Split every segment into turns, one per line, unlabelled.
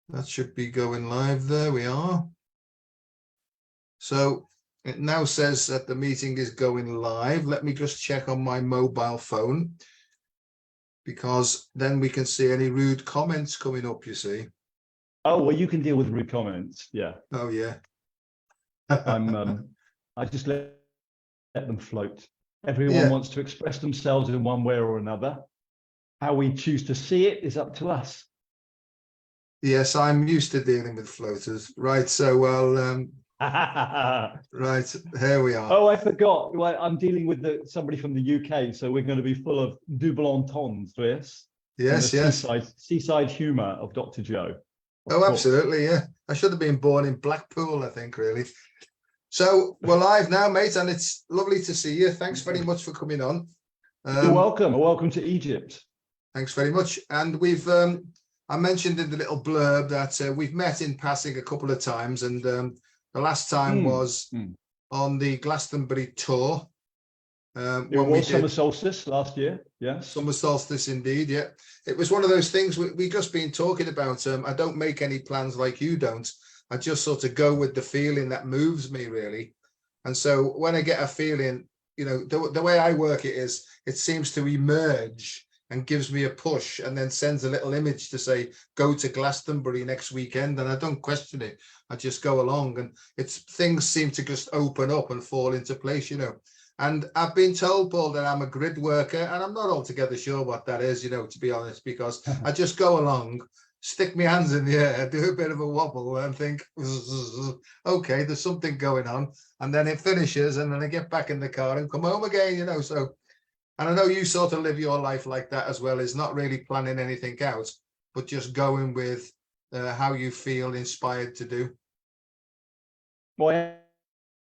That should be going live. There we are. So it now says that the meeting is going live. Let me just check on my mobile phone, because then we can see any rude comments coming up, you see.
Oh, well, you can deal with rude comments. Yeah.
Oh, yeah.
I just let them float. Everyone
Yeah.
wants to express themselves in one way or another. How we choose to see it is up to us.
Yes, I'm used to dealing with floaters. Right, so right, here we are.
Oh, I forgot. Well, I'm dealing with somebody from the UK, so we're going to be full of double entendres, yes?
Yes,
and
yes.
the seaside humour of Dr. Joe.
Oh, absolutely, yeah. I should have been born in Blackpool, I think, really. So we're live now, mate, and it's lovely to see you. Thanks very much for coming on.
You're welcome. Welcome to Egypt.
Thanks very much. And we've, I mentioned in the little blurb that we've met in passing a couple of times, and the last time was on the Glastonbury tour.
It was summer solstice last year, yes.
Summer solstice, indeed, yeah. It was one of those things we just been talking about. I don't make any plans like you don't. I just sort of go with the feeling that moves me, really. And so when I get a feeling, you know, the way I work it is, it seems to emerge and gives me a push, and then sends a little image to say, go to Glastonbury next weekend. And I don't question it. I just go along, and things seem to just open up and fall into place, you know. And I've been told, Paul, that I'm a grid worker, and I'm not altogether sure what that is, you know, to be honest, because I just go along, stick my hands in the air, do a bit of a wobble, and think, okay, there's something going on. And then it finishes, and then I get back in the car and come home again, you know. So, and I know you sort of live your life like that as well, is not really planning anything out, but just going with how you feel inspired to do.
Well,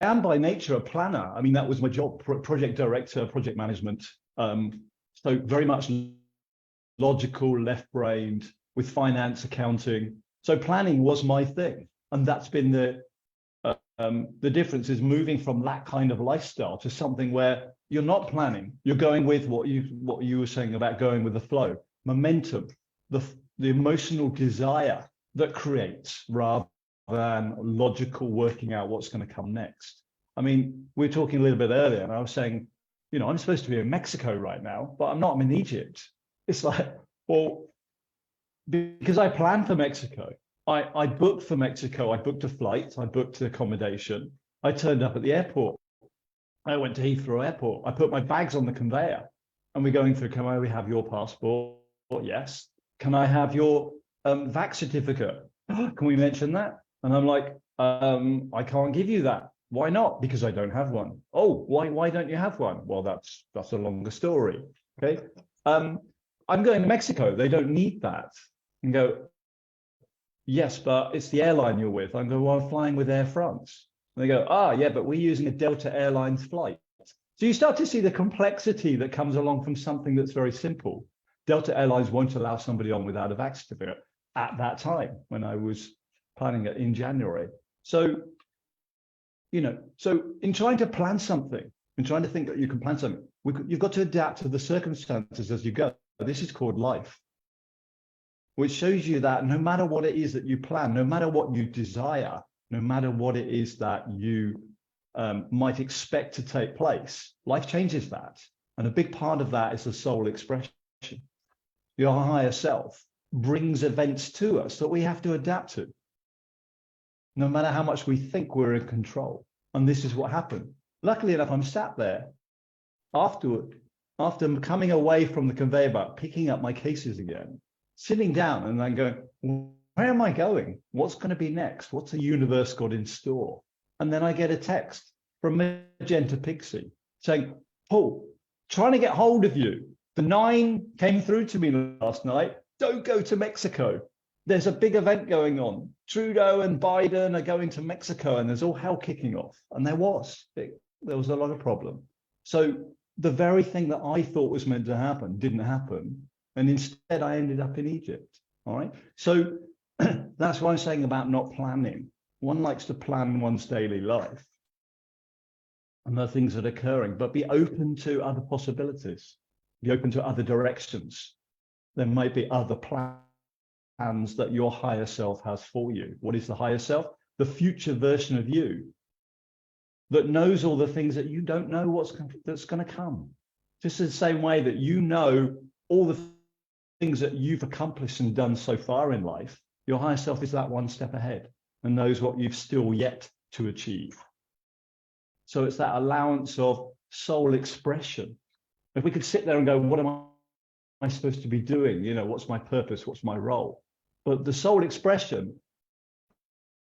I am by nature a planner. I mean, that was my job, project director, project management. So very much logical, left-brained, with finance, accounting. So planning was my thing, and that's been the difference, is moving from that kind of lifestyle to something where you're not planning. You're going with what you were saying about going with the flow, momentum, the emotional desire that creates, rather than logical working out what's going to come next. I mean, we were talking a little bit earlier, and I was saying, you know, I'm supposed to be in Mexico right now, but I'm not. I'm in Egypt. It's like, well, because I planned for Mexico. I booked for Mexico. I booked a flight. I booked accommodation. I turned up at the airport. I went to Heathrow Airport. I put my bags on the conveyor, and we're going through, can I have your passport? Yes. Can I have your vac certificate? Can we mention that? And I'm like, I can't give you that. Why not? Because I don't have one. Oh, why don't you have one? Well, that's a longer story. Okay. I'm going to Mexico. They don't need that. And go, yes, but it's the airline you're with. I'm going, well, I'm flying with Air France. And they go, yeah, but we're using a Delta Airlines flight. So you start to see the complexity that comes along from something that's very simple. Delta Airlines won't allow somebody on without a vac certificate at that time when I was planning it in January. So, you know, so in trying to plan something, in trying to think that you can plan something, you've got to adapt to the circumstances as you go. This is called life, which shows you that no matter what it is that you plan, no matter what you desire, no matter what it is that you might expect to take place, life changes that. And a big part of that is the soul expression. Your higher self brings events to us that we have to adapt to, no matter how much we think we're in control. And this is what happened. Luckily enough, I'm sat there after coming away from the conveyor belt, picking up my cases again, sitting down and then going, where am I going? What's going to be next? What's the universe got in store? And then I get a text from Magenta Pixie saying, Paul, trying to get hold of you. The 9 came through to me last night. Don't go to Mexico. There's a big event going on. Trudeau and Biden are going to Mexico, and there's all hell kicking off. And there was a lot of problem. So the very thing that I thought was meant to happen didn't happen. And instead I ended up in Egypt. All right. So that's what I'm saying about not planning. One likes to plan one's daily life and the things that are occurring, but be open to other possibilities, be open to other directions. There might be other plans plans that your higher self has for you. What is the higher self? The future version of you that knows all the things that you don't know that's going to come. Just in the same way that you know all the things that you've accomplished and done so far in life, your higher self is that one step ahead and knows what you've still yet to achieve. So it's that allowance of soul expression. If we could sit there and go, what am I supposed to be doing? You know, what's my purpose? What's my role? But the soul expression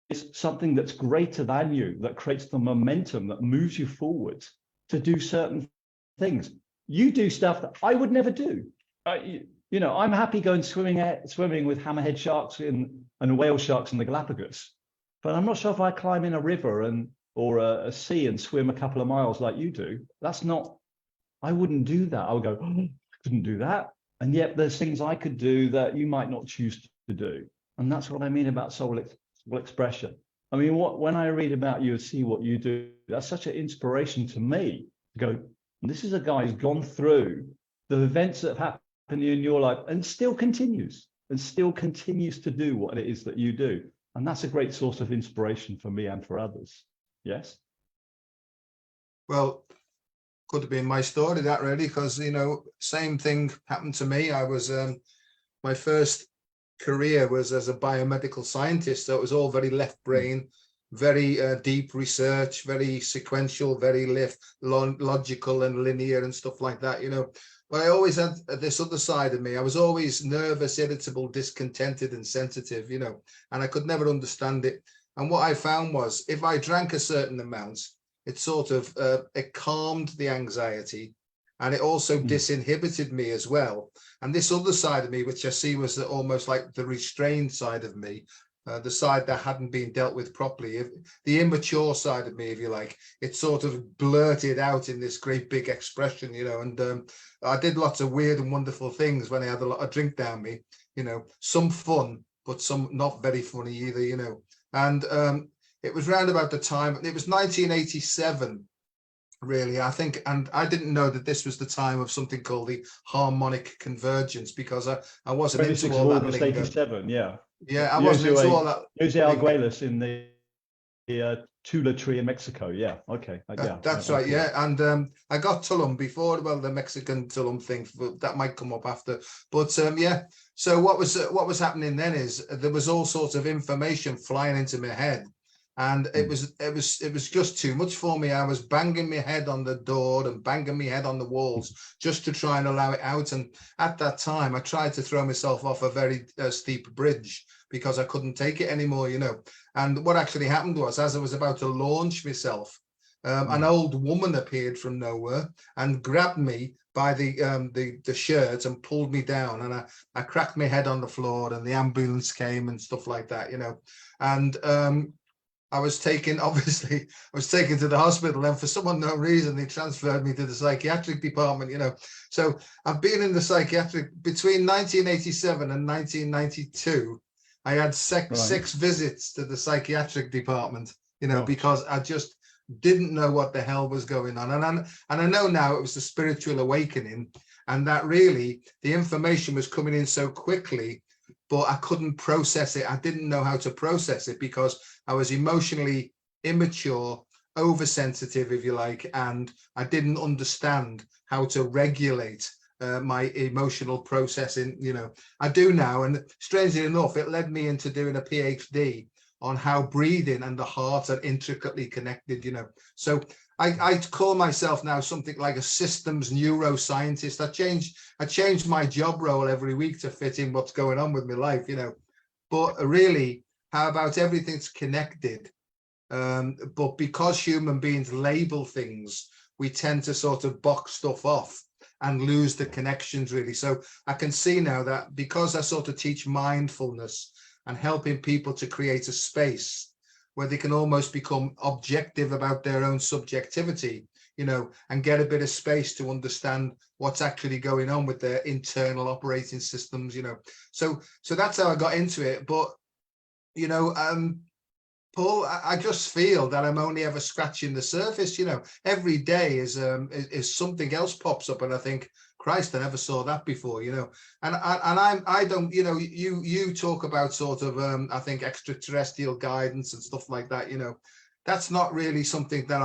is something that's greater than you, that creates the momentum that moves you forward to do certain things. You do stuff that I would never do. You know, I'm happy going swimming with hammerhead sharks and whale sharks in the Galapagos, but I'm not sure if I climb in a river or a sea and swim a couple of miles like you do. That's not, I wouldn't do that. I would go, oh, I couldn't do that. And yet there's things I could do that you might not choose to do. And that's what I mean about soul expression. I mean, when I read about you and see what you do, that's such an inspiration to me to go, this is a guy who's gone through the events that have happened in your life and still continues to do what it is that you do. And that's a great source of inspiration for me and for others. Yes.
Well, could have been my story, that really, because, you know, same thing happened to me. I was, my first career was as a biomedical scientist. So it was all very left brain, very deep research, very sequential, very logical and linear and stuff like that, you know. But I always had this other side of me. I was always nervous, irritable, discontented and sensitive, you know, and I could never understand it. And what I found was if I drank a certain amount, it sort of, it calmed the anxiety and it also disinhibited me as well. And this other side of me, which I see was almost like the restrained side of me, the side that hadn't been dealt with properly, the immature side of me, if you like, it sort of blurted out in this great big expression, you know, and I did lots of weird and wonderful things when I had a lot of drink down me, you know, some fun, but some not very funny either, you know. And it was round about the time, it was 1987, really, I think, and I didn't know that this was the time of something called the harmonic convergence, because I wasn't into all that lingo.
87, yeah.
Yeah, I wasn't into all that.
Jose Arguelles in the Tula tree in Mexico. Yeah, okay. Yeah,
that's right. Yeah, and I got Tulum before. Well, the Mexican Tulum thing that might come up after. But yeah. So what was happening then is there was all sorts of information flying into my head, and it was just too much for me. I was banging my head on the door and banging my head on the walls just to try and allow it out. And at that time, I tried to throw myself off a very steep bridge because I couldn't take it anymore, you know. And what actually happened was, as I was about to launch myself, an old woman appeared from nowhere and grabbed me by the shirt and pulled me down, and I cracked my head on the floor, and the ambulance came and stuff like that, you know. And I was taken to the hospital, and for some unknown reason they transferred me to the psychiatric department, you know. So I've been in the psychiatric between 1987 and 1992. I had six visits to the psychiatric department, you know, because I just didn't know what the hell was going on. And I know now it was the spiritual awakening, and that really the information was coming in so quickly, but I couldn't process it. I didn't know how to process it because I was emotionally immature, oversensitive, if you like, and I didn't understand how to regulate my emotional processing, you know. I do now, and strangely enough, it led me into doing a PhD on how breathing and the heart are intricately connected, you know. So I call myself now something like a systems neuroscientist. I change my job role every week to fit in what's going on with my life, you know. But really, how about everything's connected? But because human beings label things, we tend to sort of box stuff off and lose the connections, really. So I can see now that because I sort of teach mindfulness and helping people to create a space where they can almost become objective about their own subjectivity, you know, and get a bit of space to understand what's actually going on with their internal operating systems, you know. So that's how I got into it. But, you know, Paul, I just feel that I'm only ever scratching the surface, you know. Every day is something else pops up and I think, Christ, I never saw that before, you know. And I don't, you know, you talk about sort of I think extraterrestrial guidance and stuff like that, you know. That's not really something that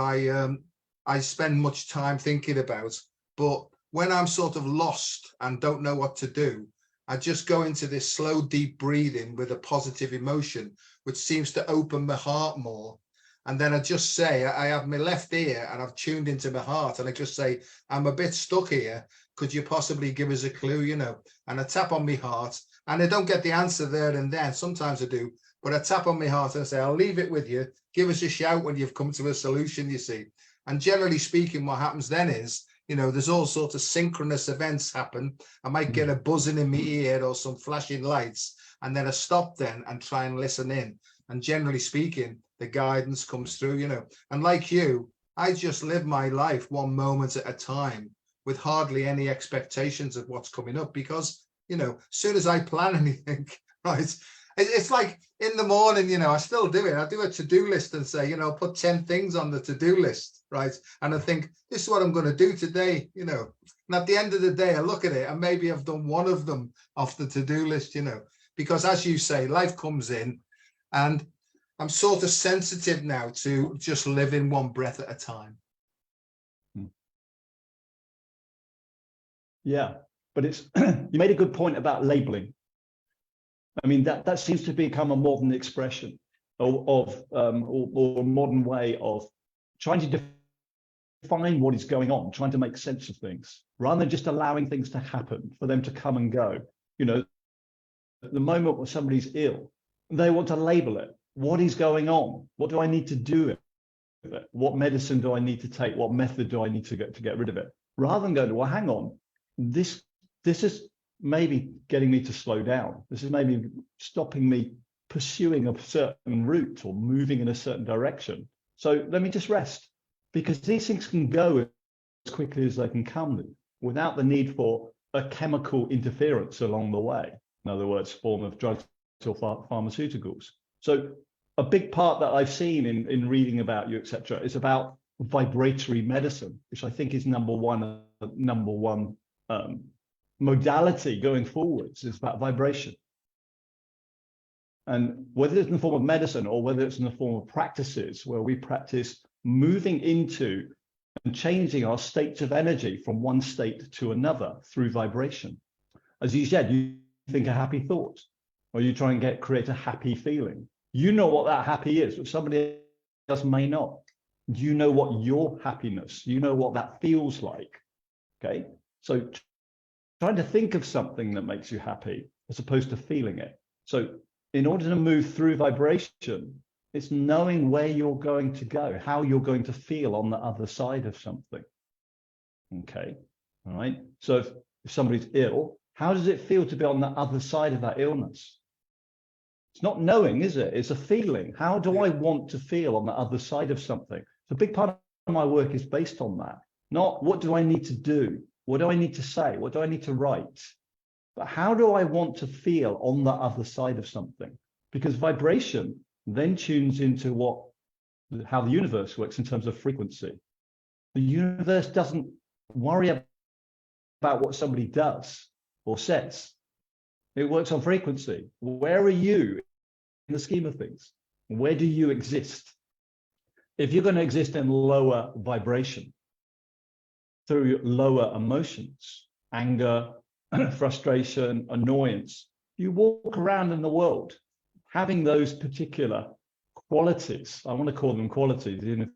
I spend much time thinking about. But when I'm sort of lost and don't know what to do, I just go into this slow, deep breathing with a positive emotion, which seems to open my heart more. And then I just say, I have my left ear and I've tuned into my heart, and I just say, I'm a bit stuck here. Could you possibly give us a clue, you know? And I tap on my heart, and I don't get the answer there and then. Sometimes I do, but I tap on my heart and I say, I'll leave it with you. Give us a shout when you've come to a solution, you see. And generally speaking, what happens then is, you know, there's all sorts of synchronous events happen. I might get a buzzing in my ear or some flashing lights, and then I stop then and try and listen in. And generally speaking, the guidance comes through, you know. And like you, I just live my life one moment at a time with hardly any expectations of what's coming up, because, you know, as soon as I plan anything, right, it's like in the morning, you know, I still do it. I do a to-do list and say, you know, put 10 things on the to-do list, right? And I think, this is what I'm going to do today, you know. And at the end of the day, I look at it and maybe I've done one of them off the to-do list, you know, because as you say, life comes in, and I'm sort of sensitive now to just living one breath at a time.
Yeah, but it's you made a good point about labeling. I mean, that seems to become a modern expression of or a modern way of trying to define what is going on, trying to make sense of things, rather than just allowing things to happen, for them to come and go. You know, at the moment when somebody's ill, they want to label it. What is going on? What do I need to do with it? What medicine do I need to take? What method do I need to get rid of it? Rather than going, well, hang on, this is maybe getting me to slow down. This is maybe stopping me pursuing a certain route or moving in a certain direction. So let me just rest, because these things can go as quickly as they can come without the need for a chemical interference along the way. In other words, form of drugs or pharmaceuticals. So a big part that I've seen in reading about you, etc., is about vibratory medicine, which I think is number one modality going forwards, is about vibration. And whether it's in the form of medicine or whether it's in the form of practices where we practice moving into and changing our states of energy from one state to another through vibration. As you said, you think a happy thought, or you try and create a happy feeling. You know what that happy is, but somebody else may not. You know what your happiness, you know what that feels like. Okay, so trying to think of something that makes you happy as opposed to feeling it. So in order to move through vibration, it's knowing where you're going to go, how you're going to feel on the other side of something. Okay, all right. So if somebody's ill, how does it feel to be on the other side of that illness? It's not knowing, is it? It's a feeling. How do I want to feel on the other side of something? So a big part of my work is based on that. Not what do I need to do? What do I need to say? What do I need to write? But how do I want to feel on the other side of something? Because vibration then tunes into how the universe works in terms of frequency. The universe doesn't worry about what somebody does or says. It works on frequency. Where are you in the scheme of things? Where do you exist? If you're going to exist in lower vibration, through lower emotions, anger, frustration, annoyance, you walk around in the world having those particular qualities. I want to call them qualities, even if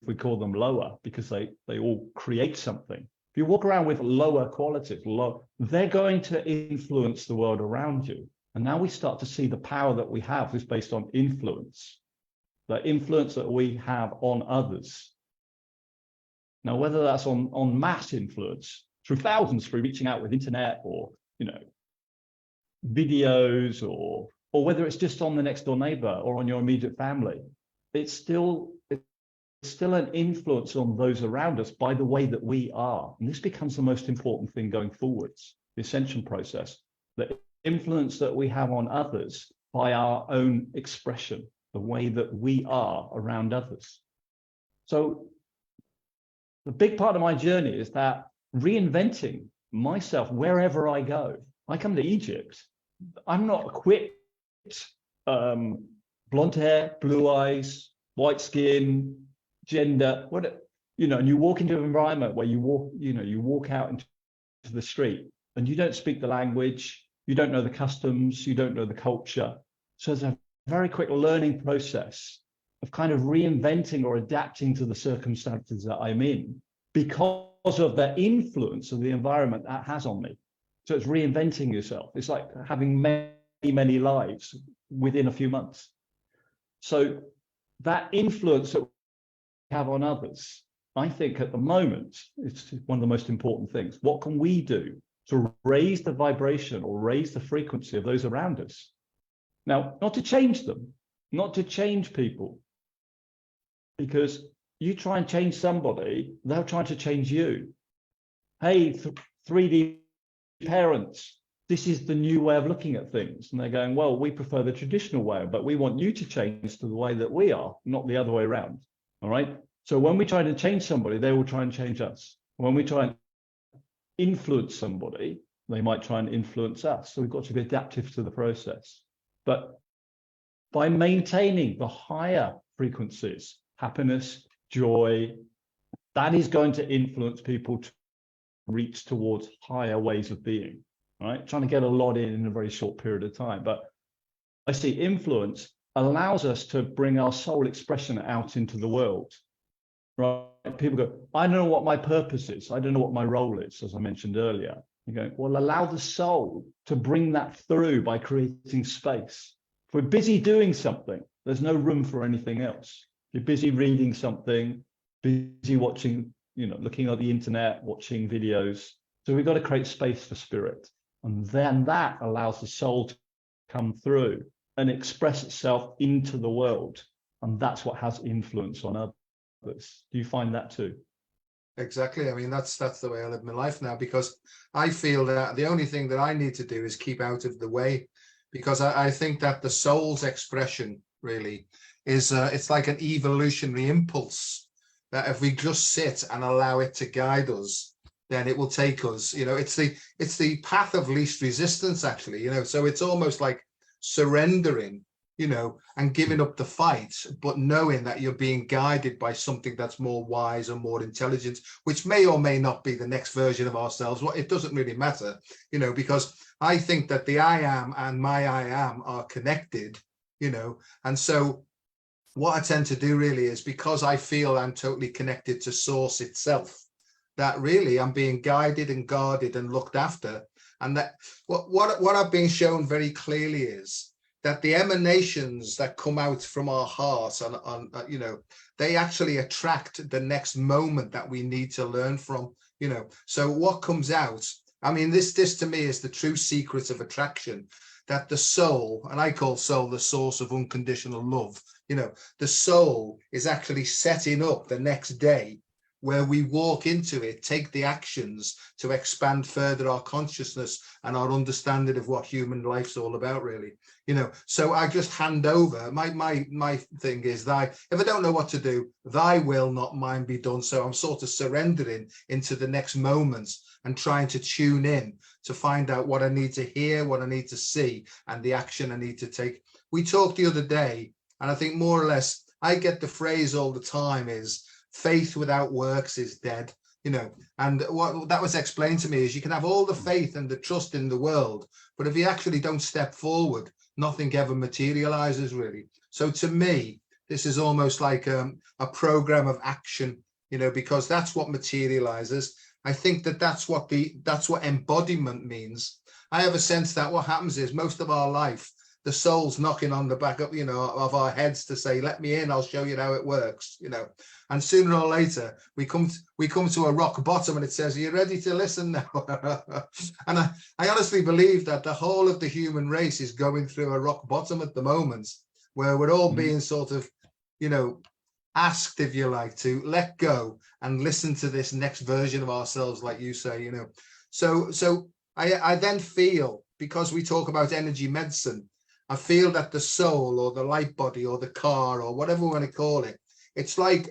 we call them lower, because they all create something. If you walk around with lower qualities, they're going to influence the world around you. And now we start to see the power that we have is based on influence, the influence that we have on others. Now, whether that's on mass influence through thousands, through reaching out with internet or, you know, videos, or whether it's just on the next door neighbor or on your immediate family, it's still an influence on those around us by the way that we are. And this becomes the most important thing going forwards, the ascension process, the influence that we have on others by our own expression, the way that we are around others. So the big part of my journey is that reinventing myself wherever I go. I come to Egypt, I'm not equipped, blonde hair, blue eyes, white skin, gender, what, and you walk into an environment where you walk out into the street and you don't speak the language, you don't know the customs, you don't know the culture. So there's a very quick learning process of kind of reinventing or adapting to the circumstances that I'm in because of the influence of the environment that has on me. So it's reinventing yourself. It's like having many, many lives within a few months. So that influence that we have on others, I think at the moment, it's one of the most important things. What can we do to raise the vibration or raise the frequency of those around us? Now, not to change them, not to change people, because you try and change somebody, they'll try to change you. Hey, 3D parents, this is the new way of looking at things. And they're going, well, we prefer the traditional way, but we want you to change to the way that we are, not the other way around. All right. So when we try to change somebody, they will try and change us. When we try and influence somebody, they might try and influence us. So we've got to be adaptive to the process. But by maintaining the higher frequencies, happiness, joy, that is going to influence people to reach towards higher ways of being, right? Trying to get a lot in a very short period of time. But I see influence allows us to bring our soul expression out into the world, right? People go, I don't know what my purpose is. I don't know what my role is, as I mentioned earlier. You go, well, allow the soul to bring that through by creating space. If we're busy doing something, there's no room for anything else. You're busy reading something, busy watching, looking at the internet, watching videos. So we've got to create space for spirit. And then that allows the soul to come through and express itself into the world. And that's what has influence on others. Do you find that too?
Exactly. I mean, that's the way I live my life now, because I feel that the only thing that I need to do is keep out of the way, because I think that the soul's expression really is it's like an evolutionary impulse that if we just sit and allow it to guide us, then it will take us, it's the path of least resistance, actually, so it's almost like surrendering, and giving up the fight, but knowing that you're being guided by something that's more wise or more intelligent, which may or may not be the next version of ourselves. Well, it doesn't really matter, because I think that the I am and my I am are connected, and so what I tend to do really is, because I feel I'm totally connected to source itself, that really I'm being guided and guarded and looked after. And that what I've been shown very clearly is that the emanations that come out from our hearts they actually attract the next moment that we need to learn from, so what comes out, I mean, this to me is the true secret of attraction, that the soul, and I call soul the source of unconditional love, the soul is actually setting up the next day where we walk into it, take the actions to expand further our consciousness and our understanding of what human life's all about, really. So I just hand over. My thing is, if I don't know what to do, thy will, not mine, be done. So I'm sort of surrendering into the next moments and trying to tune in to find out what I need to hear, what I need to see, and the action I need to take. We talked the other day, and I think more or less, I get the phrase all the time is, faith without works is dead, and what that was explained to me is, you can have all the faith and the trust in the world, but if you actually don't step forward, nothing ever materializes, really. So to me, this is almost like a program of action, because that's what materializes. I think that's what embodiment means. I have a sense that what happens is, most of our life, the soul's knocking on the back of, of our heads to say, let me in, I'll show you how it works, and sooner or later we come to a rock bottom and it says, are you ready to listen now? And I honestly believe that the whole of the human race is going through a rock bottom at the moment, where we're all being sort of, asked, if you like, to let go and listen to this next version of ourselves, like you say, so I then feel, because we talk about energy medicine, I feel that the soul, or the light body, or the car, or whatever we want to call it, it's like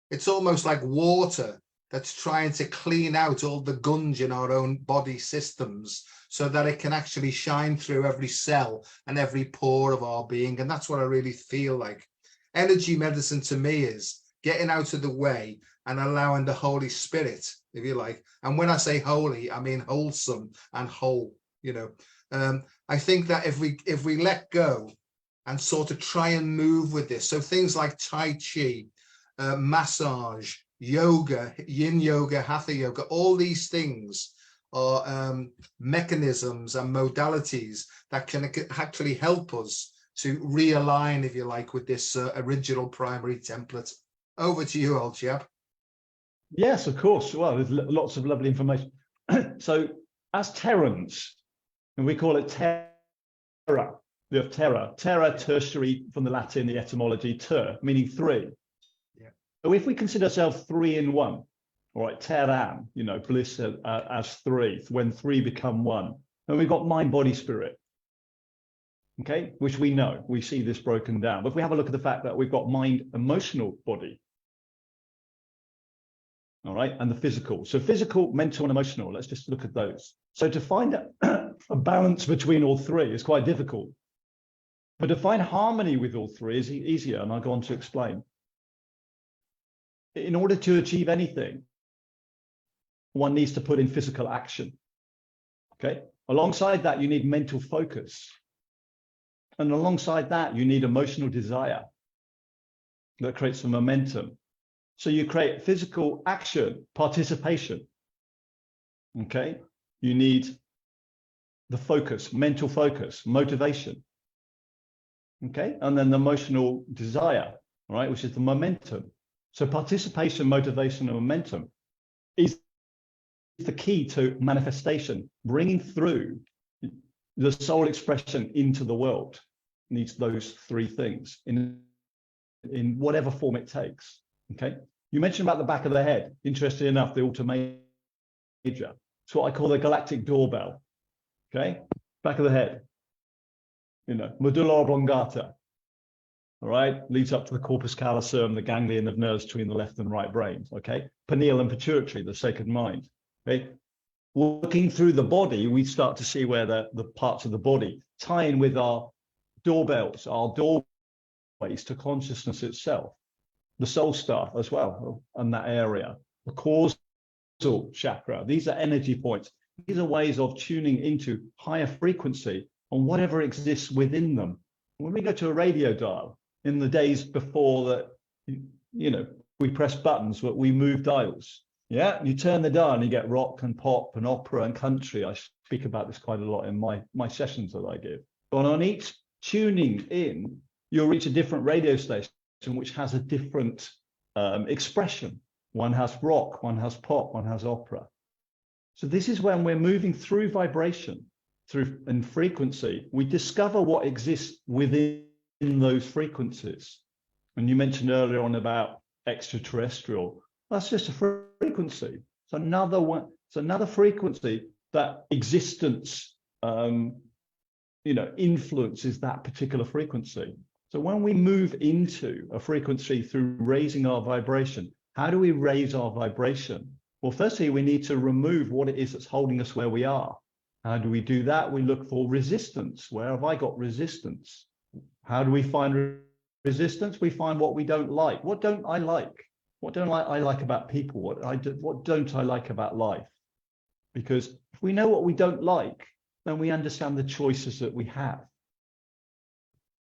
it's almost like water that's trying to clean out all the gunge in our own body systems so that it can actually shine through every cell and every pore of our being. And that's what I really feel like. Energy medicine to me is getting out of the way and allowing the Holy Spirit, if you like. And when I say holy, I mean wholesome and whole, you know. I think that if we let go and sort of try and move with this, so things like Tai Chi, massage, yoga, yin yoga, hatha yoga, all these things are mechanisms and modalities that can actually help us to realign, if you like, with this original primary template. Over to you, old chap.
Yes, of course. Well, there's lots of lovely information. So as Terrans, and we call it terra, we have terra tertiary from the Latin, the etymology ter, meaning three. Yeah. So if we consider ourselves three in one, all right, terran, you know, bliss as three, when three become one, and we've got mind, body, spirit. Okay, which we know, we see this broken down. But if we have a look at the fact that we've got mind, emotional, body, all right, and the physical. So physical, mental, and emotional, let's just look at those. So to find a balance between all three is quite difficult. But to find harmony with all three is easier, and I'll go on to explain. In order to achieve anything, one needs to put in physical action, okay? Alongside that, you need mental focus. And alongside that, you need emotional desire that creates some momentum. So you create physical action, participation, okay? You need the focus, mental focus, motivation, okay? And then the emotional desire, right, which is the momentum. So participation, motivation, and momentum is the key to manifestation, bringing through the soul expression into the world. Needs those three things in whatever form it takes, okay? You mentioned about the back of the head. Interesting enough, the alter major. It's what I call the galactic doorbell, okay? Back of the head, you know, medulla oblongata, all right? Leads up to the corpus callosum, the ganglion of nerves between the left and right brains, okay? Pineal and pituitary, the sacred mind, okay? Looking through the body, we start to see where the parts of the body tie in with our doorbells, our doorways to consciousness itself. The soul star as well, and that area, the causal chakra. These are energy points. These are ways of tuning into higher frequency on whatever exists within them. When we go to a radio dial, in the days before that, you know, we press buttons, but we move dials. Yeah, you turn the dial and you get rock and pop and opera and country. I speak about this quite a lot in my sessions that I give. But on each tuning in, you'll reach a different radio station which has a different expression. One has rock, one has pop, one has opera. So this is when we're moving through vibration, and frequency, we discover what exists within those frequencies. And you mentioned earlier on about extraterrestrial. That's just a frequency. It's another one. It's another frequency that existence, you know, influences that particular frequency. So when we move into a frequency through raising our vibration, how do we raise our vibration? Well, firstly, we need to remove what it is that's holding us where we are. How do we do that? We look for resistance. Where have I got resistance? How do we find resistance? We find what we don't like. What don't I like? What don't I like about people? What don't I like about life? Because if we know what we don't like, then we understand the choices that we have.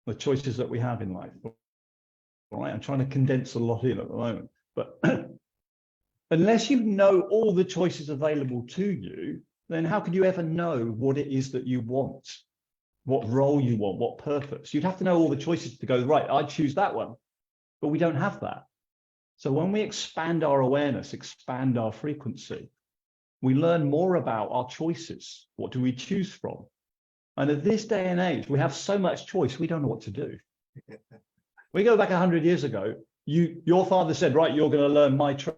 The choices that we have in life. All right, I'm trying to condense a lot in at the moment, but unless you know all the choices available to you, then how could you ever know what it is that you want, what role you want, what purpose? You'd have to know all the choices to go, right, I'd choose that one, but we don't have that. So when we expand our awareness, expand our frequency, we learn more about our choices. What do we choose from? And at this day and age, we have so much choice, we don't know what to do. We go back 100 years ago, your father said, right, you're going to learn my trade.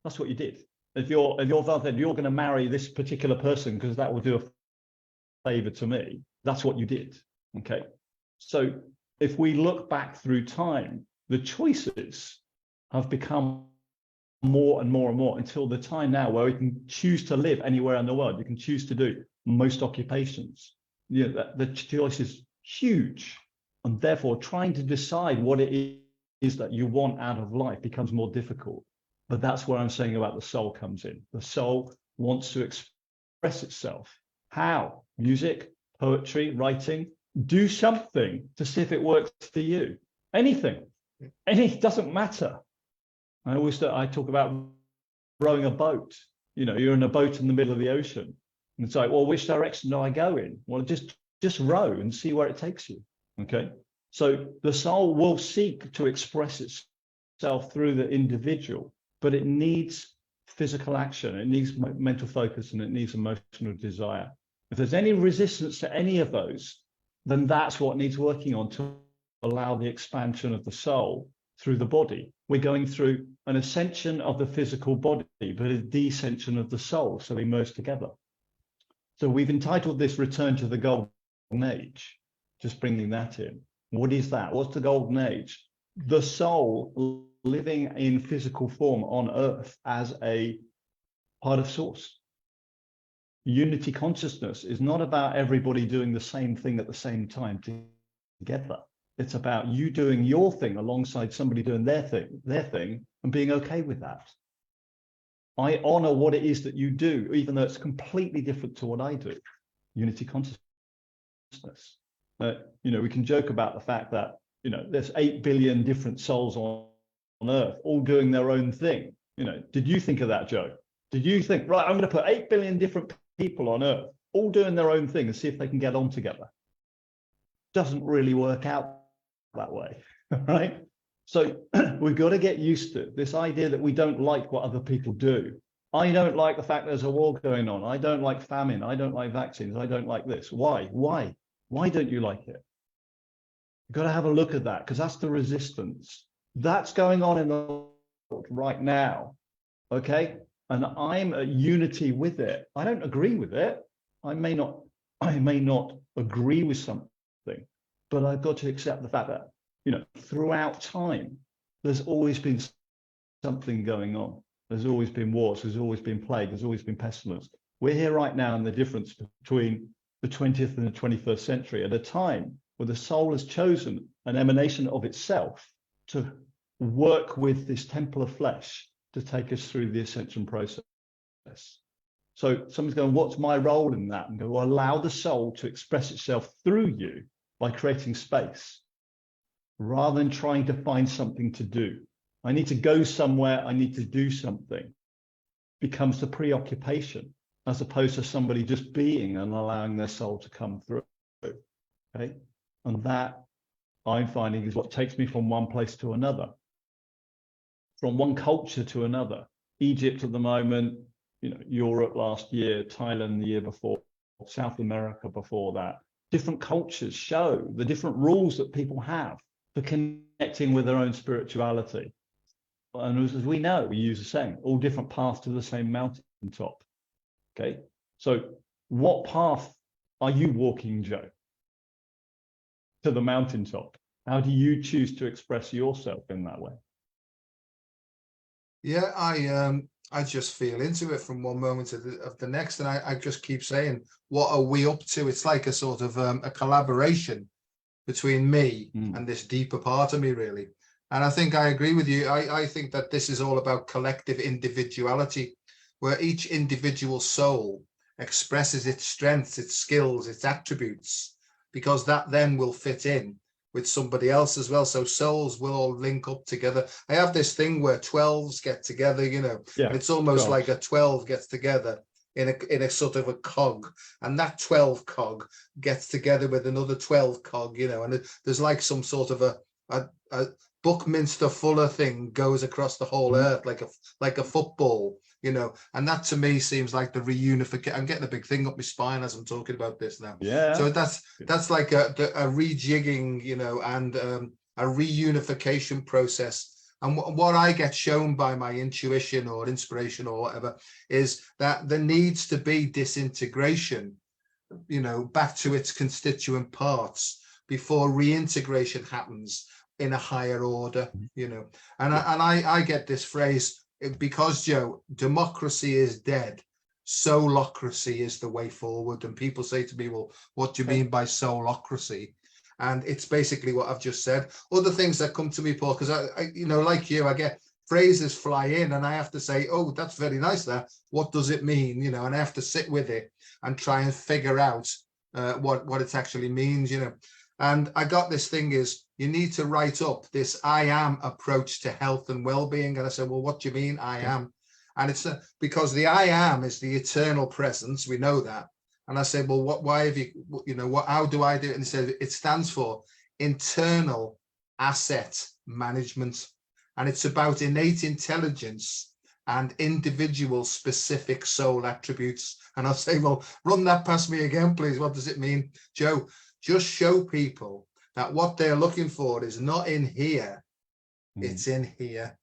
That's what you did. If your father said, you're going to marry this particular person because that will do a favor to me, that's what you did. Okay. So if we look back through time, the choices have become more and more and more until the time now where we can choose to live anywhere in the world. You can choose to do most occupations. The choice is huge, and therefore trying to decide what it is that you want out of life becomes more difficult. But that's where I'm saying about the soul comes in. The soul wants to express itself. How? Music, poetry, writing. Do something to see if it works for you. Anything. It doesn't matter. I talk about rowing a boat. You're in a boat in the middle of the ocean. And it's like, well, which direction do I go in? Well, just row and see where it takes you. Okay. So the soul will seek to express itself through the individual, but it needs physical action. It needs mental focus, and it needs emotional desire. If there's any resistance to any of those, then that's what needs working on to allow the expansion of the soul through the body. We're going through an ascension of the physical body, but a descension of the soul, so they merge together. So we've entitled this Return to the Golden Age, just bringing that in. What is that? What's the Golden Age? The soul living in physical form on Earth as a part of Source. Unity consciousness is not about everybody doing the same thing at the same time together. It's about you doing your thing alongside somebody doing their thing, and being okay with that. I honor what it is that you do, even though it's completely different to what I do. Unity consciousness. We can joke about the fact that, there's 8 billion different souls on Earth, all doing their own thing. Did you think of that, Joe? Did you think, right, I'm going to put 8 billion different people on Earth, all doing their own thing, and see if they can get on together? Doesn't really work out that way, right? So we've got to get used to this idea that we don't like what other people do. I don't like the fact there's a war going on. I don't like famine. I don't like vaccines. I don't like this. Why? Why don't you like it? You've got to have a look at that, because that's the resistance. That's going on in the world right now, okay? And I'm at unity with it. I don't agree with it. I may not agree with something, but I've got to accept the fact that, throughout time, there's always been something going on. There's always been wars. There's always been plague. There's always been pestilence. We're here right now in the difference between the 20th and the 21st century, at a time where the soul has chosen an emanation of itself to work with this temple of flesh to take us through the ascension process. So someone's going, what's my role in that? And go, well, allow the soul to express itself through you by creating space, rather than trying to find something to do. I need to go somewhere, I need to do something, becomes the preoccupation, as opposed to somebody just being and allowing their soul to come through. Okay? And that, I'm finding, is what takes me from one place to another, from one culture to another. Egypt at the moment, Europe last year, Thailand the year before, South America before that. Different cultures show the different rules that people have for connecting with their own spirituality. And as we know, we use the saying, all different paths to the same mountaintop. Okay, so what path are you walking, Joe, to the mountaintop? How do you choose to express yourself in that way?
Yeah, I just feel into it from one moment to the next, and I just keep saying, what are we up to? It's like a sort of a collaboration between me and this deeper part of me, really. And I think I agree with you. I think that this is all about collective individuality, where each individual soul expresses its strengths, its skills, its attributes, because that then will fit in with somebody else as well. So souls will all link up together. I have this thing where 12s get together, and it's almost
12.
like a 12 gets together in a sort of a cog, and that 12 cog gets together with another 12 cog, and there's like some sort of a Buckminster Fuller thing goes across the whole earth like a football, and that to me seems like the reunification. I'm getting a big thing up my spine as I'm talking about this now.
Yeah.
So that's like a rejigging, and a reunification process. And what I get shown by my intuition or inspiration or whatever is that there needs to be disintegration, back to its constituent parts before reintegration happens in a higher order, and I get this phrase, because, Joe, democracy is dead, soulocracy is the way forward. And people say to me, well, what do you mean by soulocracy? And it's basically what I've just said. Other things that come to me, Paul, because I like you, I get phrases fly in and I have to say, oh, that's very nice there. What does it mean? And I have to sit with it and try and figure out what it actually means, And I got this thing is, you need to write up this I am approach to health and well-being. And I said, well, what do you mean I am? And it's because the I am is the eternal presence. We know that. And I said, well, why have you, how do I do it? And he said, it stands for internal asset management. And it's about innate intelligence and individual specific soul attributes. And I'll say, well, run that past me again, please. What does it mean? Joe, just show people that what they're looking for is not in here. It's in here,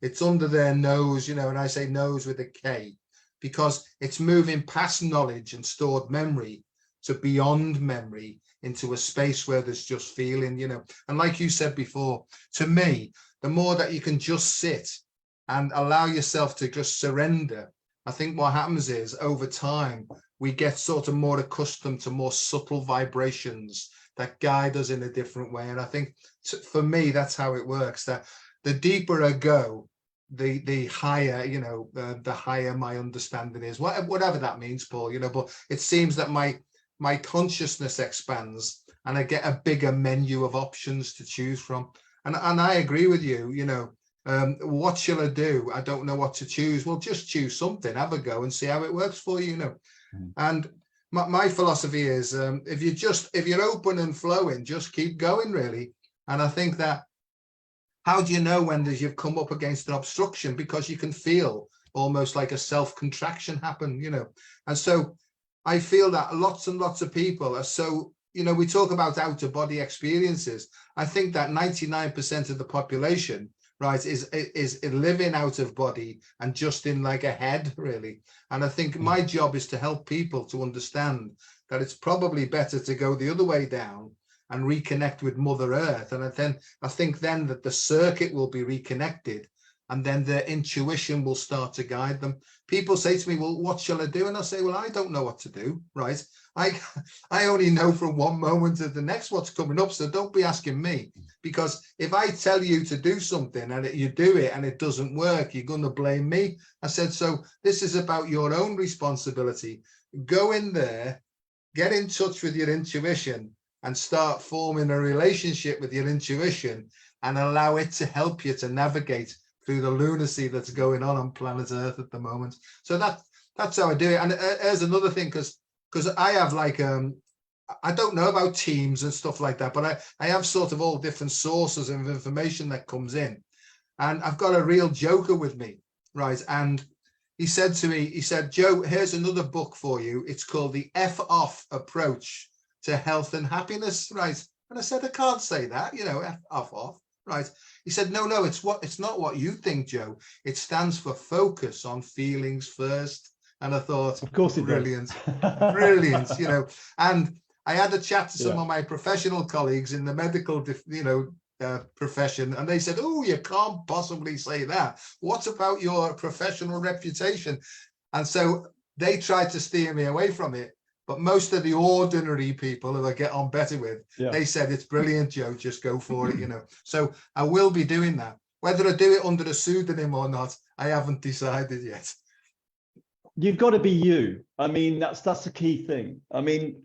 it's under their nose, and I say nose with a K, because it's moving past knowledge and stored memory to beyond memory into a space where there's just feeling, and like you said before, to me, the more that you can just sit and allow yourself to just surrender, I think what happens is over time, we get sort of more accustomed to more subtle vibrations that guide us in a different way. And I think for me, that's how it works, that the deeper I go, the higher, the higher my understanding is, whatever that means, Paul, but it seems that my consciousness expands and I get a bigger menu of options to choose from. And I agree with you, what shall I do? I don't know what to choose. Well, just choose something, have a go and see how it works for you, And my philosophy is, if you're open and flowing, just keep going, really. And I think that, how do you know when you've come up against an obstruction? Because you can feel almost like a self-contraction happen, And so I feel that lots and lots of people are so, we talk about out-of-body experiences. I think that 99% of the population, right, is living out of body and just in like a head, really. And I think my job is to help people to understand that it's probably better to go the other way down and reconnect with Mother Earth. And I think then that the circuit will be reconnected and then their intuition will start to guide them. People say to me, well, what shall I do? And I say, well, I don't know what to do, right? I only know from one moment to the next what's coming up. So don't be asking me, because if I tell you to do something and you do it and it doesn't work, you're going to blame me. I said, so this is about your own responsibility. Go in there, get in touch with your intuition and start forming a relationship with your intuition and allow it to help you to navigate through the lunacy that's going on planet Earth at the moment. So that's how I do it. And there's another thing, because I have like, I don't know about teams and stuff like that, but I have sort of all different sources of information that comes in. And I've got a real joker with me, right? And he said to me, Joe, here's another book for you. It's called The F-Off Approach to Health and Happiness, right? And I said, I can't say that, F-off, right? He said, no, it's not what you think, Joe. It stands for focus on feelings first. And I thought, of course, brilliant, brilliant, And I had a chat to some of my professional colleagues in the medical, profession, and they said, oh, you can't possibly say that. What about your professional reputation? And so they tried to steer me away from it. But most of the ordinary people who I get on better with, they said, it's brilliant, Joe, just go for it, So I will be doing that. Whether I do it under a pseudonym or not, I haven't decided yet.
You've got to be you. I mean, that's the key thing. I mean,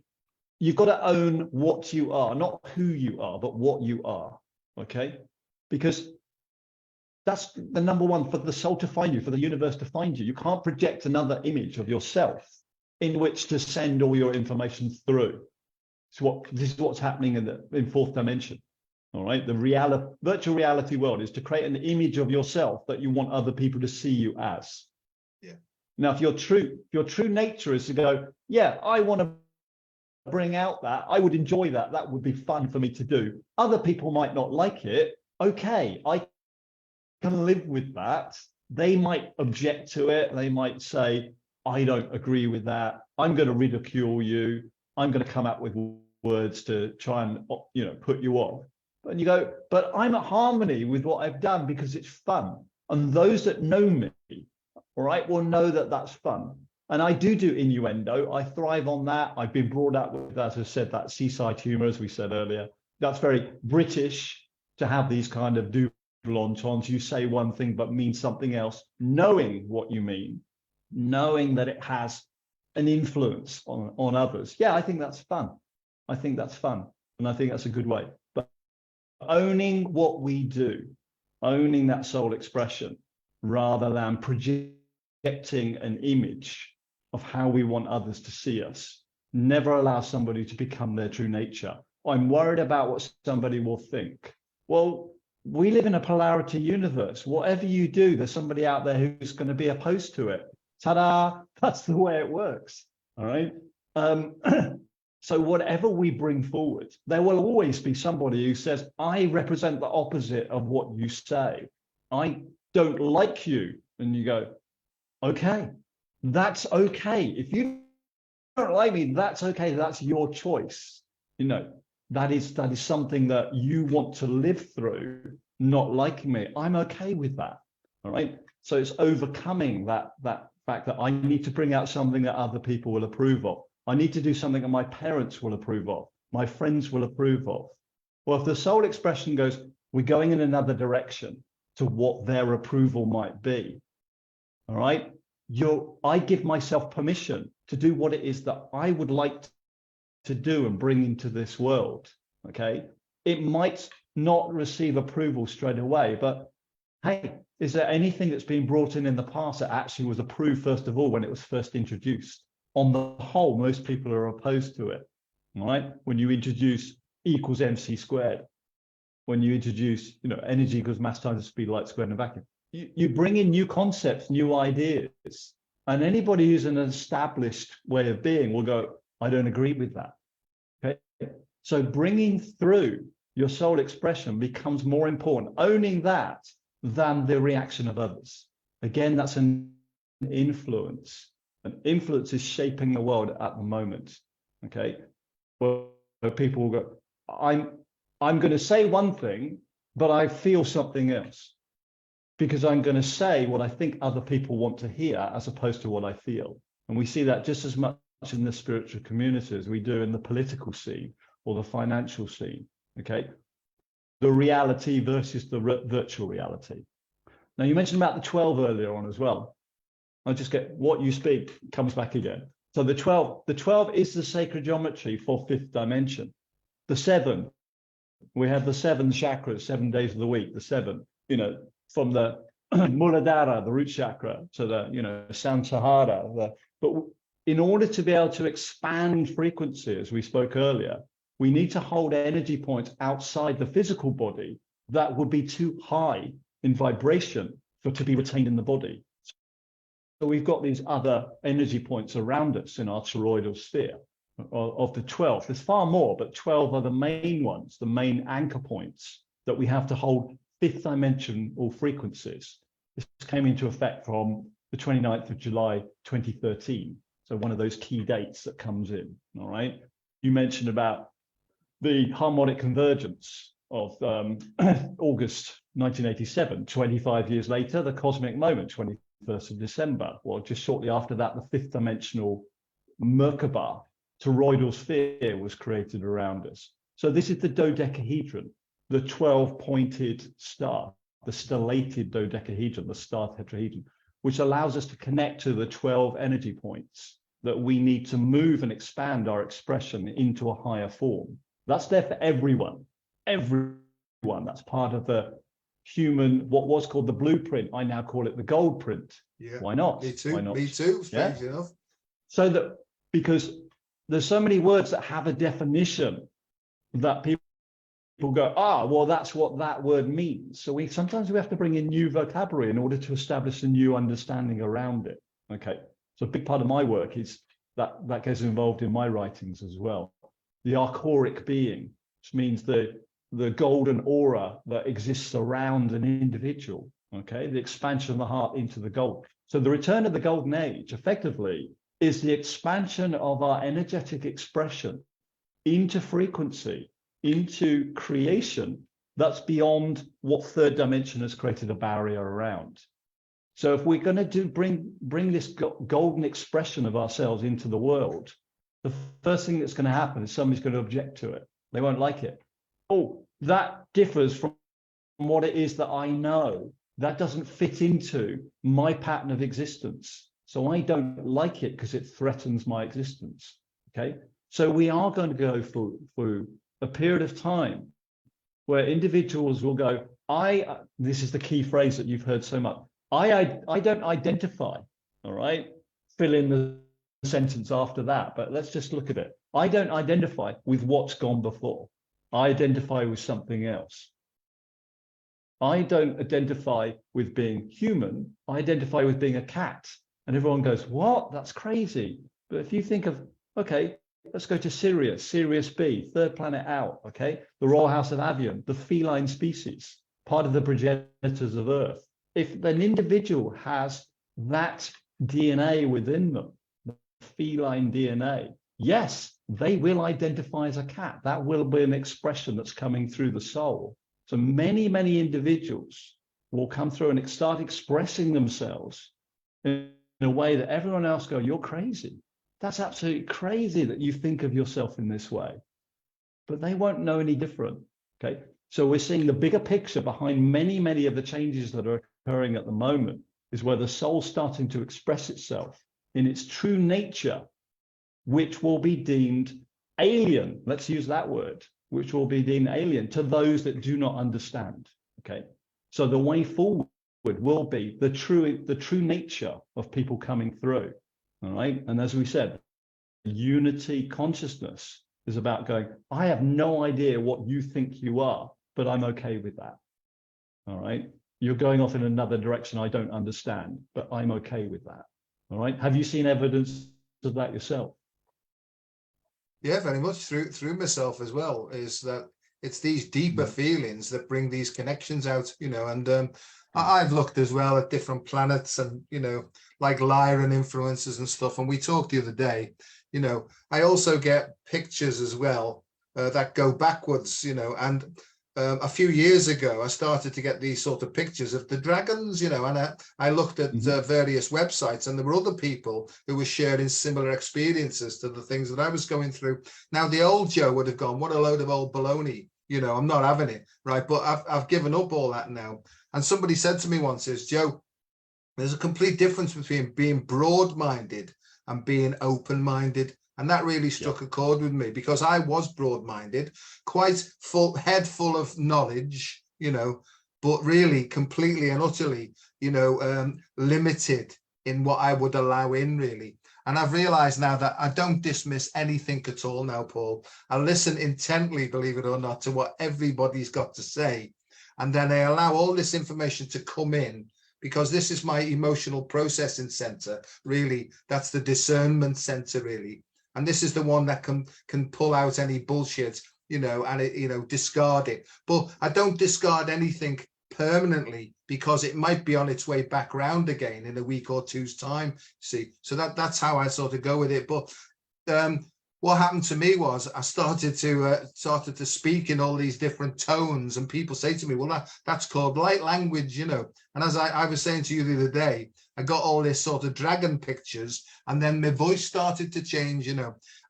you've got to own what you are, not who you are, but what you are, okay? Because that's the number one, for the soul to find you, for the universe to find you. You can't project another image of yourself in which to send all your information through. This is what's happening in fourth dimension, all right? The virtual reality world is to create an image of yourself that you want other people to see you as.
Yeah.
Now, if your true nature is to go, yeah, I want to bring out that, I would enjoy that, that would be fun for me to do. Other people might not like it. Okay, I can live with that. They might object to it. They might say, I don't agree with that. I'm going to ridicule you. I'm going to come up with words to try and, put you off. And you go, but I'm at harmony with what I've done because it's fun. And those that know me, all right, will know that that's fun. And I do innuendo. I thrive on that. I've been brought up with, as I said, that seaside humor, as we said earlier. That's very British to have these kind of double entendres. You say one thing but mean something else, knowing what you mean, knowing that it has an influence on others. Yeah, I think that's fun. I think that's fun. And I think that's a good way. But owning what we do, owning that soul expression, rather than projecting an image of how we want others to see us, never allow somebody to become their true nature. I'm worried about what somebody will think. Well, we live in a polarity universe. Whatever you do, there's somebody out there who's going to be opposed to it. Ta-da! That's the way it works. All right. So whatever we bring forward, there will always be somebody who says, I represent the opposite of what you say. I don't like you. And you go, okay, that's okay. If you don't like me, that's okay. That's your choice. You know, that is something that you want to live through, not liking me. I'm okay with that. All right. So it's overcoming that fact that I need to bring out something that other people will approve of. I need to do something that my parents will approve of, my friends will approve of. Well, if the soul expression goes, we're going in another direction to what their approval might be, all right? I give myself permission to do what it is that I would like to do and bring into this world, okay? It might not receive approval straight away, but hey, is there anything that's been brought in the past that actually was approved first of all when it was first introduced? On the whole, most people are opposed to it, right? When you introduce E equals mc squared, when you introduce, energy equals mass times the speed of light squared in a vacuum, you bring in new concepts, new ideas, and anybody who's an established way of being will go, I don't agree with that, okay? So bringing through your soul expression becomes more important, owning that, than the reaction of others. Again, that's an influence. And influence is shaping the world at the moment. Okay, well, people will go, I'm going to say one thing, but I feel something else, because I'm going to say what I think other people want to hear as opposed to what I feel. And we see that just as much in the spiritual community as we do in the political scene or the financial scene. Okay, the reality versus the virtual reality. Now, you mentioned about the 12 earlier on as well. I just get what you speak comes back again. So the 12 is the sacred geometry for fifth dimension. The 7, we have the 7 chakras, 7 days of the week, the 7, from the Muladhara, the root chakra, to the, Sansahara. But in order to be able to expand frequency, as we spoke earlier, we need to hold energy points outside the physical body that would be too high in vibration to be retained in the body. So we've got these other energy points around us in our toroidal sphere of the 12. There's far more, but 12 are the main ones, the main anchor points that we have to hold fifth dimensional frequencies. This came into effect from the 29th of July, 2013. So one of those key dates that comes in, all right? You mentioned about the harmonic convergence of August 1987, 25 years later, the cosmic moment, 21st of December. Well, just shortly after that, the fifth dimensional Merkaba, toroidal sphere, was created around us. So this is the dodecahedron, the 12-pointed star, the stellated dodecahedron, the star tetrahedron, which allows us to connect to the 12 energy points that we need to move and expand our expression into a higher form. That's there for everyone. Everyone. That's part of the human, what was called the blueprint. I now call it the gold print.
Yeah.
Why not?
Me too.
Why not?
Me too. Strange enough.
So that, because there's so many words that have a definition that people go, well, that's what that word means. So sometimes we have to bring in new vocabulary in order to establish a new understanding around it. Okay. So a big part of my work is that gets involved in my writings as well. The archoric being, which means the golden aura that exists around an individual, okay? The expansion of the heart into the gold. So the return of the golden age, effectively, is the expansion of our energetic expression into frequency, into creation That's beyond what third dimension has created a barrier around. So if we're going to bring this golden expression of ourselves into the world, the first thing that's going to happen is somebody's going to object to it. They won't like it. Oh, that differs from what it is that I know. That doesn't fit into my pattern of existence. So I don't like it because it threatens my existence. Okay. So we are going to go through a period of time where individuals will go, this is the key phrase that you've heard so much. I don't identify, all right? Fill in the sentence after that, but let's just look at it. I don't identify with what's gone before. I identify with something else. I don't identify with being human. I identify with being a cat. And everyone goes, what? That's crazy. But if you think of, okay, let's go to Sirius B, third planet out, okay? The Royal House of Avian, the feline species, part of the progenitors of Earth. If an individual has that DNA within them, the feline DNA, yes, they will identify as a cat. That will be an expression that's coming through the soul. So many, many individuals will come through and start expressing themselves in a way that everyone else goes, you're crazy. That's absolutely crazy that you think of yourself in this way. But they won't know any different, okay? So we're seeing the bigger picture behind many, many of the changes that are occurring at the moment is where the soul's starting to express itself in its true nature, which will be deemed alien, let's use that word, which will be deemed alien to those that do not understand, okay? So the way forward will be the true nature of people coming through, all right? And as we said, unity consciousness is about going, I have no idea what you think you are, but I'm okay with that, all right? You're going off in another direction I don't understand, but I'm okay with that, all right? Have you seen evidence of that yourself?
Yeah, very much through myself as well, is that it's these deeper feelings that bring these connections out, and I've looked as well at different planets and, like Lyran influences and stuff. And we talked the other day, I also get pictures as well that go backwards, and a few years ago, I started to get these sort of pictures of the dragons, and I looked at various websites, and there were other people who were sharing similar experiences to the things that I was going through. Now, the old Joe would have gone, what a load of old baloney, I'm not having it, right? But I've given up all that now. And somebody said to me once, Joe, there's a complete difference between being broad-minded and being open-minded. And that really struck a chord with me, because I was broad-minded, quite head full of knowledge, but really completely and utterly, limited in what I would allow in, really. And I've realized now that I don't dismiss anything at all now, Paul. I listen intently, believe it or not, to what everybody's got to say. And then I allow all this information to come in, because this is my emotional processing center, really. That's the discernment center, really. And this is the one that can pull out any bullshit, and it, discard it. But I don't discard anything permanently, because it might be on its way back round again in a week or two's time. See, so that's how I sort of go with it. But what happened to me was I started to speak in all these different tones, and people say to me, well, that's called light language, And as I was saying to you the other day, I got all this sort of dragon pictures, and then my voice started to change, And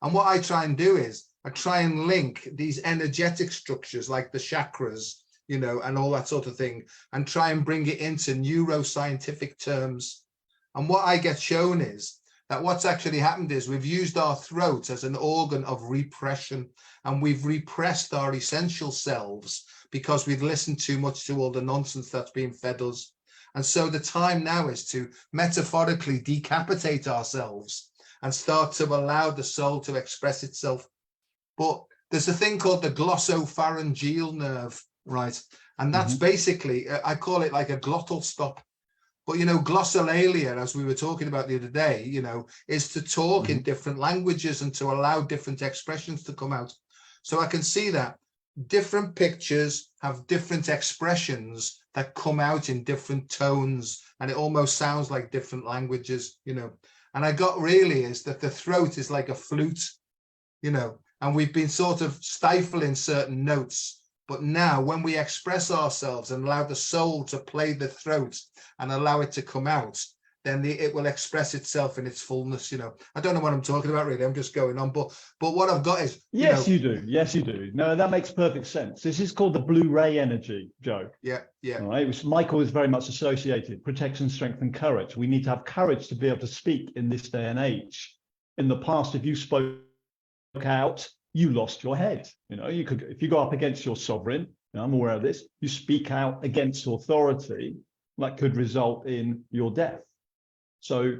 what I try and do is I try and link these energetic structures like the chakras, and all that sort of thing, and try and bring it into neuroscientific terms. And what I get shown is that what's actually happened is we've used our throat as an organ of repression, and we've repressed our essential selves because we've listened too much to all the nonsense that's being fed us. And so the time now is to metaphorically decapitate ourselves and start to allow the soul to express itself. But there's a thing called the glossopharyngeal nerve, right? And that's basically, I call it like a glottal stop. But, glossolalia, as we were talking about the other day, is to talk in different languages and to allow different expressions to come out. So I can see that different pictures have different expressions that come out in different tones, and it almost sounds like different languages, And I got really is that the throat is like a flute, and we've been sort of stifling certain notes But now when we express ourselves and allow the soul to play the throat and allow it to come out, then it will express itself in its fullness. I don't know what I'm talking about really. I'm just going on, but what I've got is,
yes, you do. Yes, you do. No, that makes perfect sense. This is called the blue ray energy, Joe.
Yeah.
All right, which Michael is very much associated. Protection, strength, and courage. We need to have courage to be able to speak in this day and age. In the past, if you spoke out, you lost your head. You could, if you go up against your sovereign, I'm aware of this, you speak out against authority, that could result in your death. So,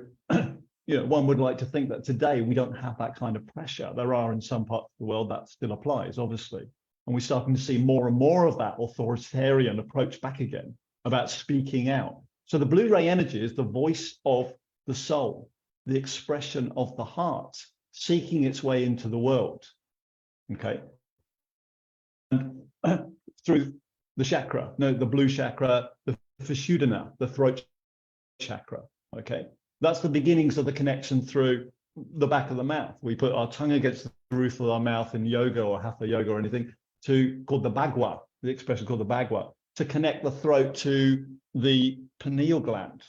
one would like to think that today we don't have that kind of pressure. There are in some parts of the world that still applies, obviously. And we're starting to see more and more of that authoritarian approach back again about speaking out. So the blue ray energy is the voice of the soul, the expression of the heart, seeking its way into the world. Okay. And through the chakra, the blue chakra, the Vishuddhana, the throat chakra. Okay, that's the beginnings of the connection through the back of the mouth. We put our tongue against the roof of our mouth in yoga or hatha yoga or anything, called the bagua, the expression called the bagua, to connect the throat to the pineal gland,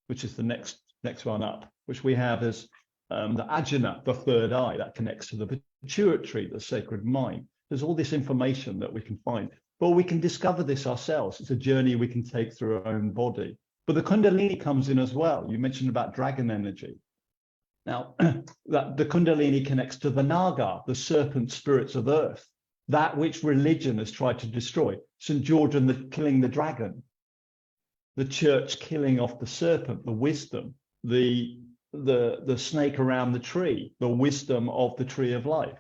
which is the next one up, which we have as the ajna, the third eye, that connects to the pituitary, the sacred mind. There's all this information that we can find, but we can discover this ourselves. It's a journey we can take through our own body. But the Kundalini comes in as well. You mentioned about dragon energy. Now, the Kundalini connects to the Naga, the serpent spirits of earth, that which religion has tried to destroy. St. George and killing the dragon, the church killing off the serpent, the wisdom, the snake around the tree, the wisdom of the tree of life.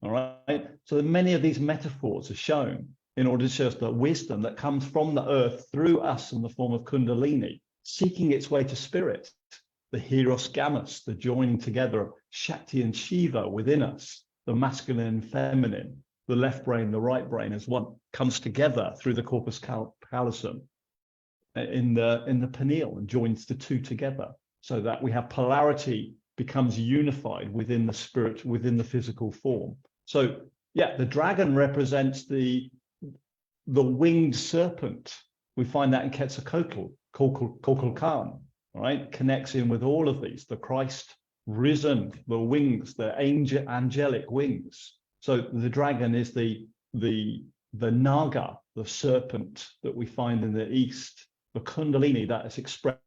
All right. So many of these metaphors are shown in order to show us the wisdom that comes from the earth through us in the form of Kundalini, seeking its way to spirit, the Hieros Gammas, the joining together of Shakti and Shiva within us, the masculine and feminine, the left brain, the right brain as one comes together through the corpus callosum in the pineal and joins the two together, so that we have polarity becomes unified within the spirit, within the physical form. So yeah, the dragon represents the winged serpent. We find that in Quetzalcoatl, Kukulkan, right? Connects in with all of these, the Christ risen, the wings, the angelic wings. So the dragon is the Naga, the serpent that we find in the East. The Kundalini that is expressed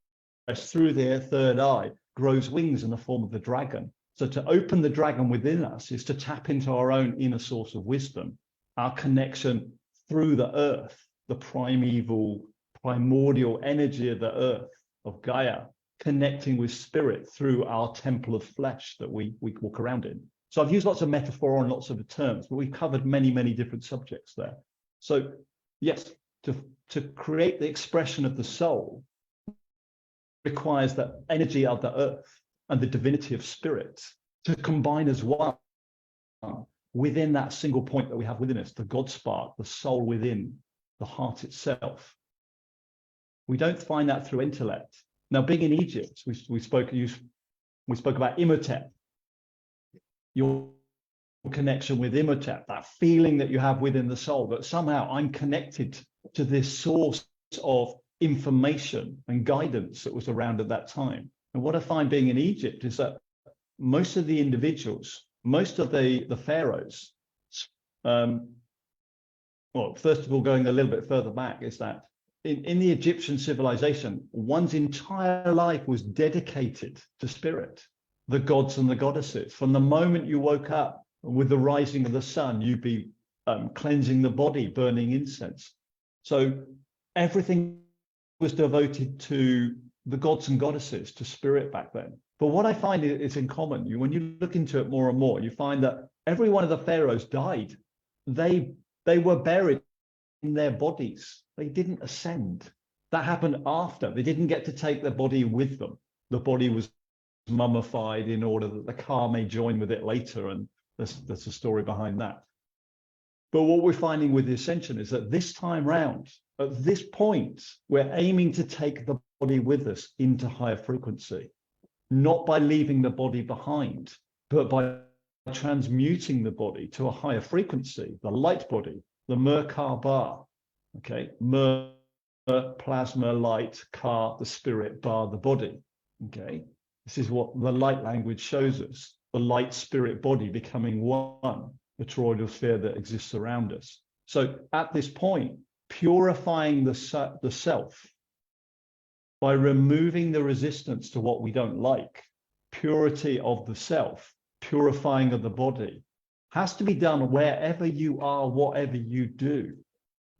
through their third eye grows wings in the form of the dragon. So to open the dragon within us is to tap into our own inner source of wisdom, our connection through the earth, the primordial energy of the earth, of Gaia, connecting with spirit through our temple of flesh that we walk around in. So I've used lots of metaphor and lots of terms, but we've covered many, many different subjects there. So yes, to create the expression of the soul requires the energy of the earth and the divinity of spirit to combine as one within that single point that we have within us, the God spark, the soul within, the heart itself. We don't find that through intellect. Now, being in Egypt, we spoke about Imhotep, your connection with Imhotep, that feeling that you have within the soul, that somehow I'm connected to this source of information and guidance that was around at that time. And what I find being in Egypt is that most of the individuals, most of the pharaohs, well, first of all, going a little bit further back, is that in the Egyptian civilization, one's entire life was dedicated to spirit, the gods and the goddesses. From the moment you woke up with the rising of the sun, you'd be cleansing the body, burning incense. So everything was devoted to the gods and goddesses, to spirit back then. But what I find is in common, when you look into it more and more, you find that every one of the pharaohs died. They were buried in their bodies. They didn't ascend. That happened after. They didn't get to take their body with them. The body was mummified in order that the car may join with it later, and there's a story behind that. But what we're finding with the ascension is that this time round, at this point, we're aiming to take the body with us into higher frequency, not by leaving the body behind, but by transmuting the body to a higher frequency, the light body, the Merkaba, okay, Mer, plasma, light, car, the spirit, bar, the body, okay. This is what the light language shows us, the light spirit body becoming one, the toroidal sphere that exists around us. So at this point, purifying the self by removing the resistance to what we don't like, purity of the self, purifying of the body, has to be done wherever you are, whatever you do.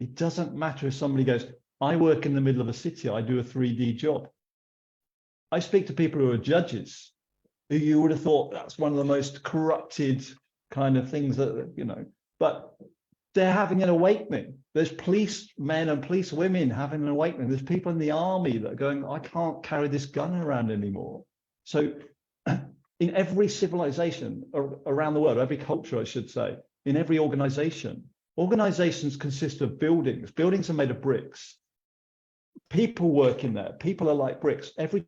It doesn't matter if somebody goes, I work in the middle of a city, I do a 3D job. I speak to people who are judges, who you would have thought that's one of the most corrupted kind of things that, you know, but they're having an awakening. There's police men and police women having an awakening. There's people in the army that are going, I can't carry this gun around anymore. So in every civilization around the world, every culture, I should say, in every organization, organizations consist of buildings. Buildings are made of bricks. People work in there. People are like bricks. Every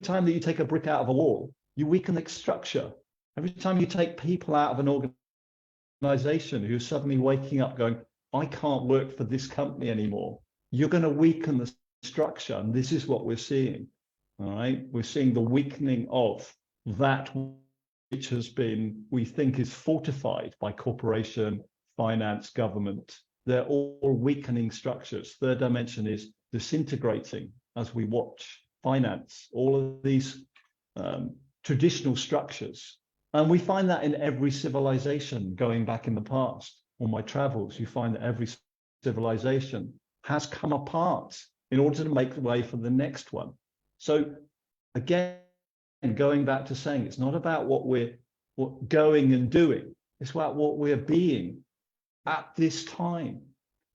time that you take a brick out of a wall, you weaken the structure. Every time you take people out of an organization who's suddenly waking up going, I can't work for this company anymore, you're going to weaken the structure. And this is what we're seeing. All right. We're seeing the weakening of that which has been, we think, is fortified by corporation, finance, government. They're all weakening structures. Third dimension is disintegrating as we watch finance, all of these traditional structures. And we find that in every civilization going back in the past. On my travels, you find that every civilization has come apart in order to make way for the next one. So again, going back to saying it's not about what we're going and doing, it's about what we're being at this time,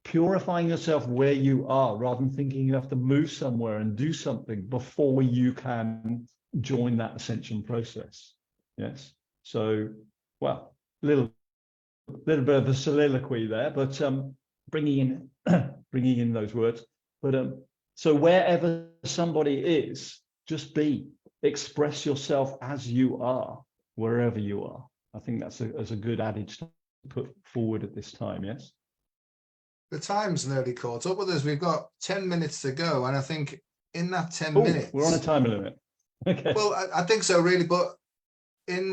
purifying yourself where you are rather than thinking you have to move somewhere and do something before you can join that ascension process. Yes. So, well, a little bit of a soliloquy there, but bringing in those words. But so wherever somebody is, just be, express yourself as you are, wherever you are. I think that's a good adage to put forward at this time. Yes.
The time's nearly caught up with us. We've got 10 minutes to go, and I think in that 10 minutes,
we're on a time limit. Okay.
Well, I think so, really. But in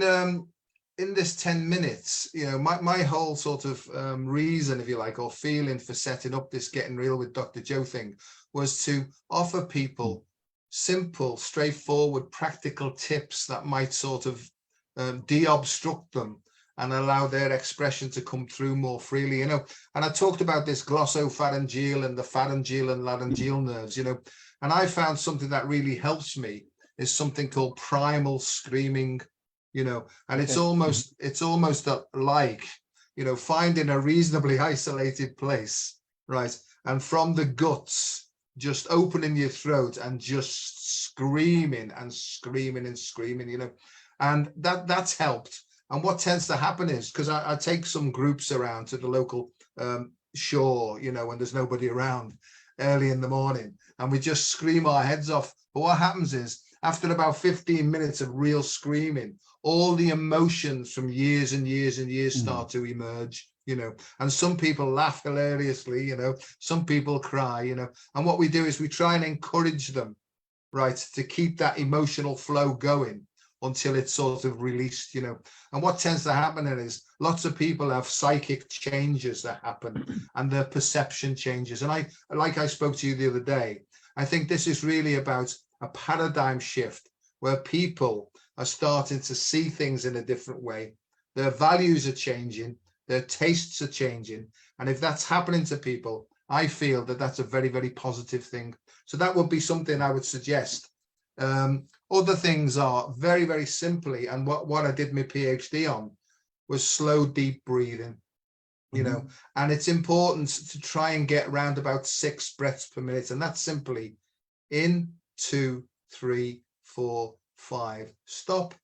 this 10 minutes, you know, my whole sort of reason, if you like, or feeling for setting up this Getting Real with Dr. Joe thing was to offer people simple, straightforward, practical tips that might sort of de-obstruct them and allow their expression to come through more freely, you know. And I talked about this glossopharyngeal and the pharyngeal and laryngeal nerves, you know, and I found something that really helps me is something called primal screaming, you know, and it's almost like, you know, finding a reasonably isolated place, right, and from the guts just opening your throat and just screaming and screaming and screaming, you know, and that's helped. And what tends to happen is, because I take some groups around to the local shore, you know, when there's nobody around early in the morning, and we just scream our heads off. But what happens is, after about 15 minutes of real screaming, all the emotions from years and years and years start to emerge, you know, and some people laugh hilariously, you know, some people cry, you know, and what we do is we try and encourage them, right, to keep that emotional flow going until it's sort of released, you know. And what tends to happen is lots of people have psychic changes that happen and their perception changes. And like I spoke to you the other day, I think this is really about a paradigm shift where people are starting to see things in a different way. Their values are changing, their tastes are changing. And if that's happening to people, I feel that that's a very, very positive thing. So that would be something I would suggest. Other things are very, very simply, and what I did my PhD on was slow, deep breathing, you know, and it's important to try and get around about 6 breaths per minute. And that's simply in, 2, 3, 4, 5, stop,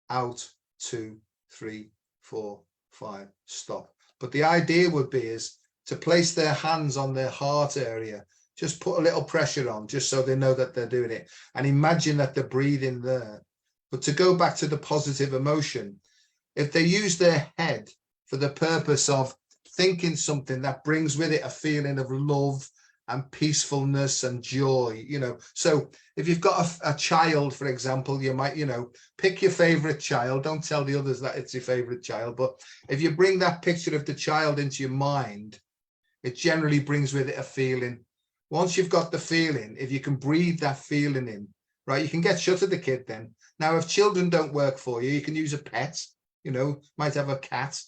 out, 2, 3, 4, 5, stop. But the idea would be is to place their hands on their heart area. Just put a little pressure on, just so they know that they're doing it. And imagine that they're breathing there. But to go back to the positive emotion, if they use their head for the purpose of thinking something that brings with it a feeling of love and peacefulness and joy, So if you've got a child, for example, you might, pick your favorite child. Don't tell the others that it's your favorite child. But if you bring that picture of the child into your mind, it generally brings with it a feeling. Once you've got the feeling, if you can breathe that feeling in, right, you can get shut of the kid then. Now, if children don't work for you, you can use a pet, might have a cat.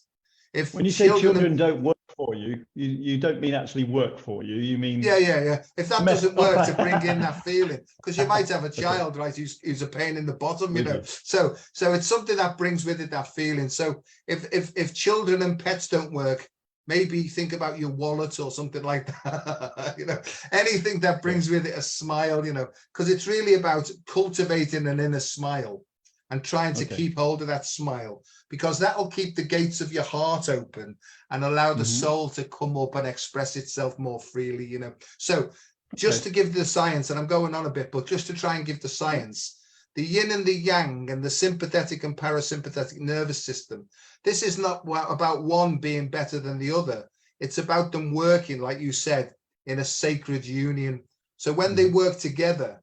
If
when you say children don't work for you, you don't mean actually work for you. You mean
yeah. If that doesn't work to bring in that feeling, because you might have a child, right, who's a pain in the bottom, So it's something that brings with it that feeling. So if children and pets don't work, maybe think about your wallet or something like that. Anything that brings with it a smile, because it's really about cultivating an inner smile and trying to keep hold of that smile, because that will keep the gates of your heart open and allow the soul to come up and express itself more freely, So just to give the science, and I'm going on a bit, but just to try and give the science, the yin and the yang and the sympathetic and parasympathetic nervous system, this is not about one being better than the other. It's about them working, like you said, in a sacred union. So when they work together,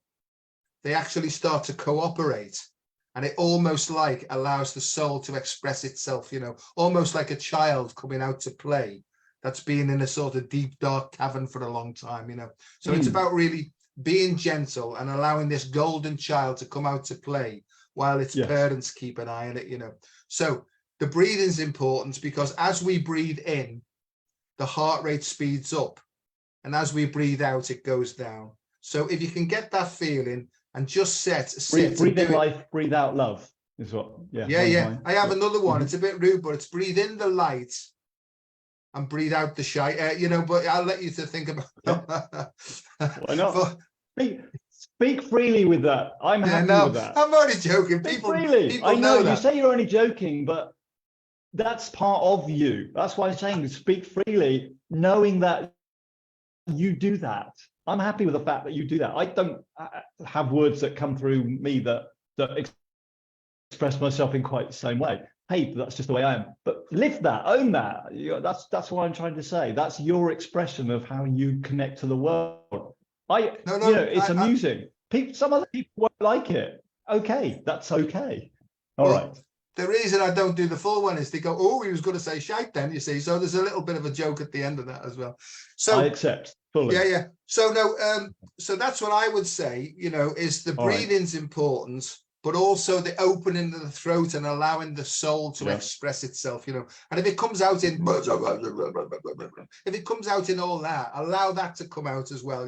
they actually start to cooperate. And it almost like allows the soul to express itself, almost like a child coming out to play that's been in a sort of deep, dark cavern for a long time, So it's about really being gentle and allowing this golden child to come out to play while its parents keep an eye on it, So the breathing is important, because as we breathe in, the heart rate speeds up. And as we breathe out, it goes down. So if you can get that feeling, and just
breathe in life, breathe out love is what.
Yeah. I have another one. It's a bit rude, but it's breathe in the light and breathe out the shy. But I'll let you to think about.
Why not? Speak freely with that. I'm happy with that.
I'm only joking. People
I know
that.
You say you're only joking, but that's part of you. That's why I'm saying speak freely, knowing that you do that. I'm happy with the fact that you do that. I don't have words that come through me that express myself in quite the same way. Hey, that's just the way I am. But live that, own that. That's what I'm trying to say. That's your expression of how you connect to the world. It's amusing. Some other people won't like it. Okay, that's okay. All right.
The reason I don't do the full one is they go, oh, he was going to say shite then, you see. So there's a little bit of a joke at the end of that as well. So
I accept fully.
Yeah. So so that's what I would say, is the breathing's important, but also the opening of the throat and allowing the soul to express itself, And if it comes out in all that, allow that to come out as well,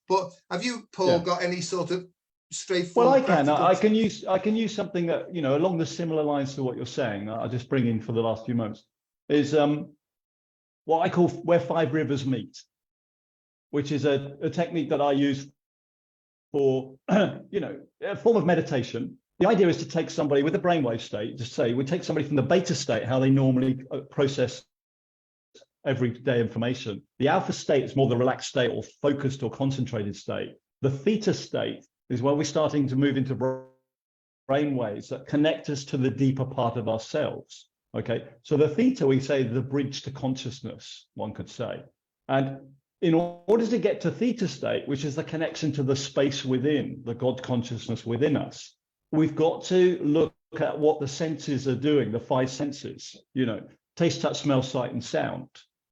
But have you, Paul, got any sort of straightforward?
Well, I can use something that, along the similar lines to what you're saying. I'll just bring in for the last few moments is what I call where five rivers meet, which is a technique that I use for, a form of meditation. The idea is to take somebody with a brainwave state, just say we take somebody from the beta state, how they normally process everyday information. The alpha state is more the relaxed state or focused or concentrated state. The theta state is where we're starting to move into brainwaves that connect us to the deeper part of ourselves. Okay, so the theta, we say, the bridge to consciousness, one could say. And in order to get to theta state, which is the connection to the space within, the God consciousness within us, we've got to look at what the senses are doing, the five senses, taste, touch, smell, sight, and sound.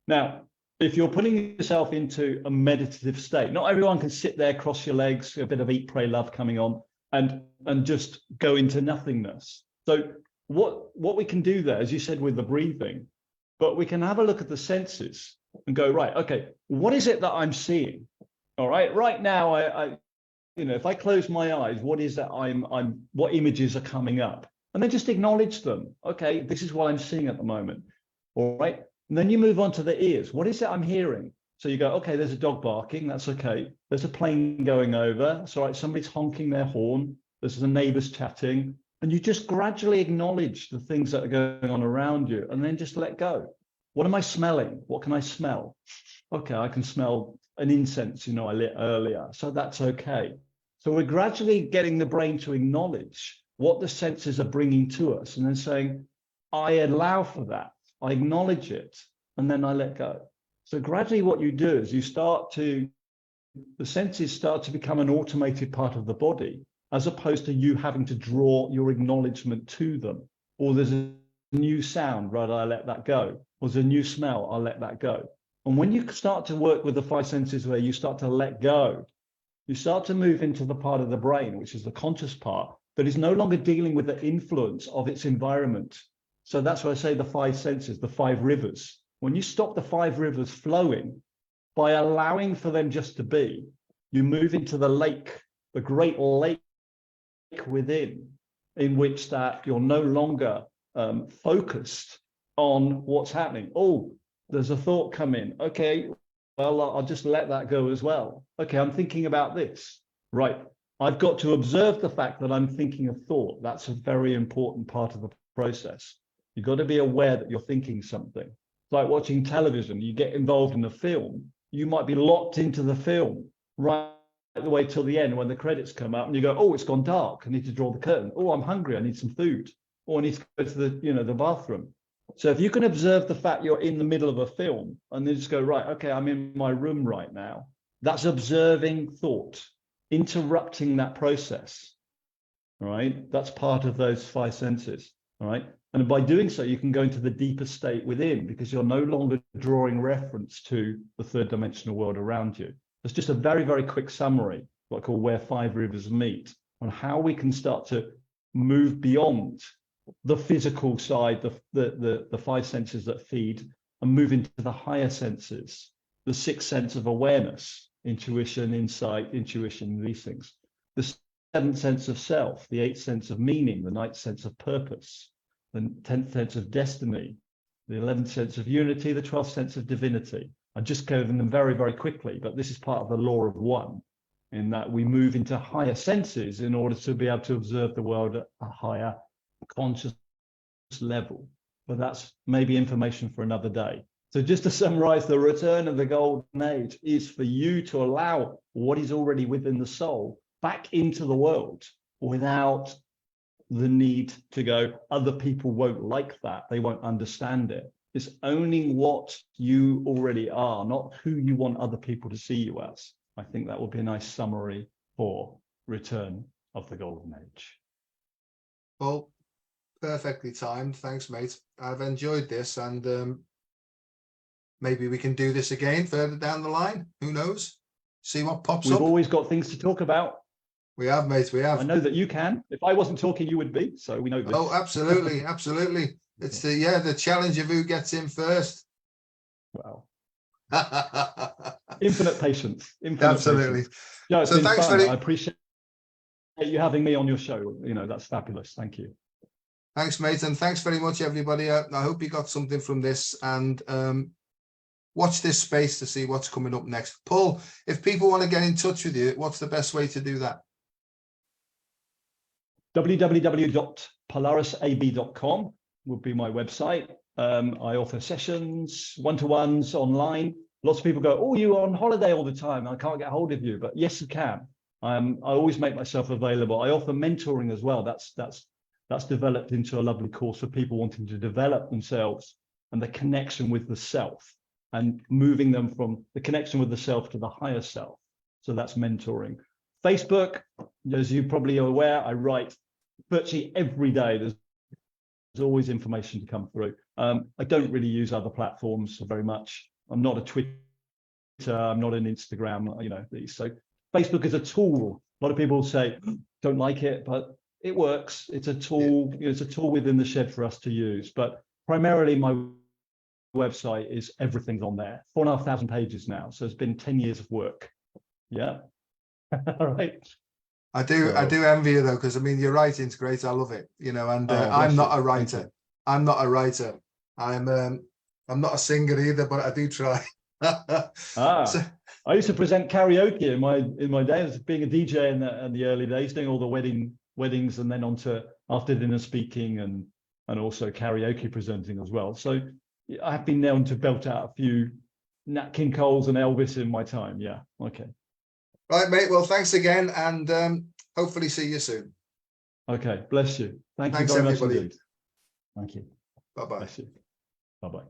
Now, if you're putting yourself into a meditative state, not everyone can sit there, cross your legs, a bit of eat, pray, love coming on, and just go into nothingness. So what we can do there, as you said, with the breathing, but we can have a look at the senses and go, right, okay, what is it that I'm seeing? All right now, I if I close my eyes, what is that what images are coming up? And then just acknowledge them. Okay, this is what I'm seeing at the moment. All right. And then you move on to the ears. What is it I'm hearing? So you go, okay, there's a dog barking. That's okay. There's a plane going over. It's all right. Somebody's honking their horn. There's the neighbors chatting. And you just gradually acknowledge the things that are going on around you and then just let go. What am I smelling? What can I smell? Okay, I can smell an incense, I lit earlier. So that's okay. So we're gradually getting the brain to acknowledge what the senses are bringing to us and then saying, I allow for that. I acknowledge it. and then I let go. So gradually what you do is the senses start to become an automated part of the body, as opposed to you having to draw your acknowledgement to them. Or there's a new sound, right, I let that go. Or there's a new smell, I'll let that go. And when you start to work with the five senses where you start to let go, you start to move into the part of the brain, which is the conscious part, that is no longer dealing with the influence of its environment. So that's why I say the five senses, the five rivers. When you stop the five rivers flowing, by allowing for them just to be, you move into the lake, the great lake within, in which that you're no longer focused on what's happening. Oh, there's a thought come in. Okay, well, I'll just let that go as well. Okay, I'm thinking about this. Right, I've got to observe the fact that I'm thinking a thought. That's a very important part of the process. You've got to be aware that you're thinking something. It's like watching television. You get involved in a film, you might be locked into the film right the way till the end when the credits come up and you go, oh, it's gone dark. I need to draw the curtain. Oh, I'm hungry. I need some food. Or I need to go to the bathroom. So if you can observe the fact you're in the middle of a film and then just go, right, okay, I'm in my room right now. That's observing thought, interrupting that process, all right? That's part of those five senses, all right? And by doing so, you can go into the deeper state within because you're no longer drawing reference to the third dimensional world around you. It's just a very, very quick summary, what I call where five rivers meet, on how we can start to move beyond the physical side, the five senses that feed, and move into the higher senses, the sixth sense of awareness, intuition, insight, intuition, these things. The seventh sense of self, the eighth sense of meaning, the ninth sense of purpose, the 10th sense of destiny, the 11th sense of unity, the 12th sense of divinity. I'm just going them very, very quickly, but this is part of the law of one, in that we move into higher senses in order to be able to observe the world at a higher conscious level. But that's maybe information for another day. So just to summarize, the return of the golden age is for you to allow what is already within the soul back into the world without the need to go, other people won't like that, they won't understand it. It's owning what you already are, not who you want other people to see you as. I think that would be a nice summary for return of the golden age.
Well, perfectly timed. Thanks, mate. I've enjoyed this, and maybe we can do this again further down the line. Who knows? See what pops up.
We've always got things to talk about.
We have, mate. We have.
I know that you can. If I wasn't talking, you would be. So we know this.
Oh, absolutely, absolutely. It's the challenge of who gets in first.
Wow. Infinite patience.
Absolutely.
Patience. No, it's
so
been
thanks
fun.
very.
I appreciate you having me on your show. That's fabulous. Thank you.
Thanks, mate, and thanks very much, everybody. I hope you got something from this, and watch this space to see what's coming up next. Paul, if people want to get in touch with you, what's the best way to do that?
www.polarisab.com would be my website. I offer sessions, one-to-ones online. Lots of people go, oh, you're on holiday all the time. I can't get hold of you. But yes, you can. I always make myself available. I offer mentoring as well. That's developed into a lovely course for people wanting to develop themselves and the connection with the self and moving them from the connection with the self to the higher self. So that's mentoring. Facebook, as you probably are aware, I write virtually every day. There's always information to come through. I don't really use other platforms very much. I'm not a Twitter, I'm not an Instagram, these. So Facebook is a tool. A lot of people say, don't like it, but it works. It's a tool, it's a tool within the shed for us to use. But primarily my website is everything's on there. 4,500 pages now. So it's been 10 years of work. Yeah. All right.
I do envy you though, because your writing's great. I love it, and I'm not a writer. I'm not a writer. I'm not a singer either, but I do try.
So, I used to present karaoke in my days, being a DJ in the early days, doing all the weddings, and then on to after dinner speaking and also karaoke presenting as well. So I've been known to belt out a few Nat King Coles and Elvis in my time. Yeah. Okay.
Right, mate. Well, thanks again, and hopefully see you soon.
Okay. Bless you. Thanks you very
everybody.
much indeed. Thank you.
Bye-bye.
Bless you. Bye-bye.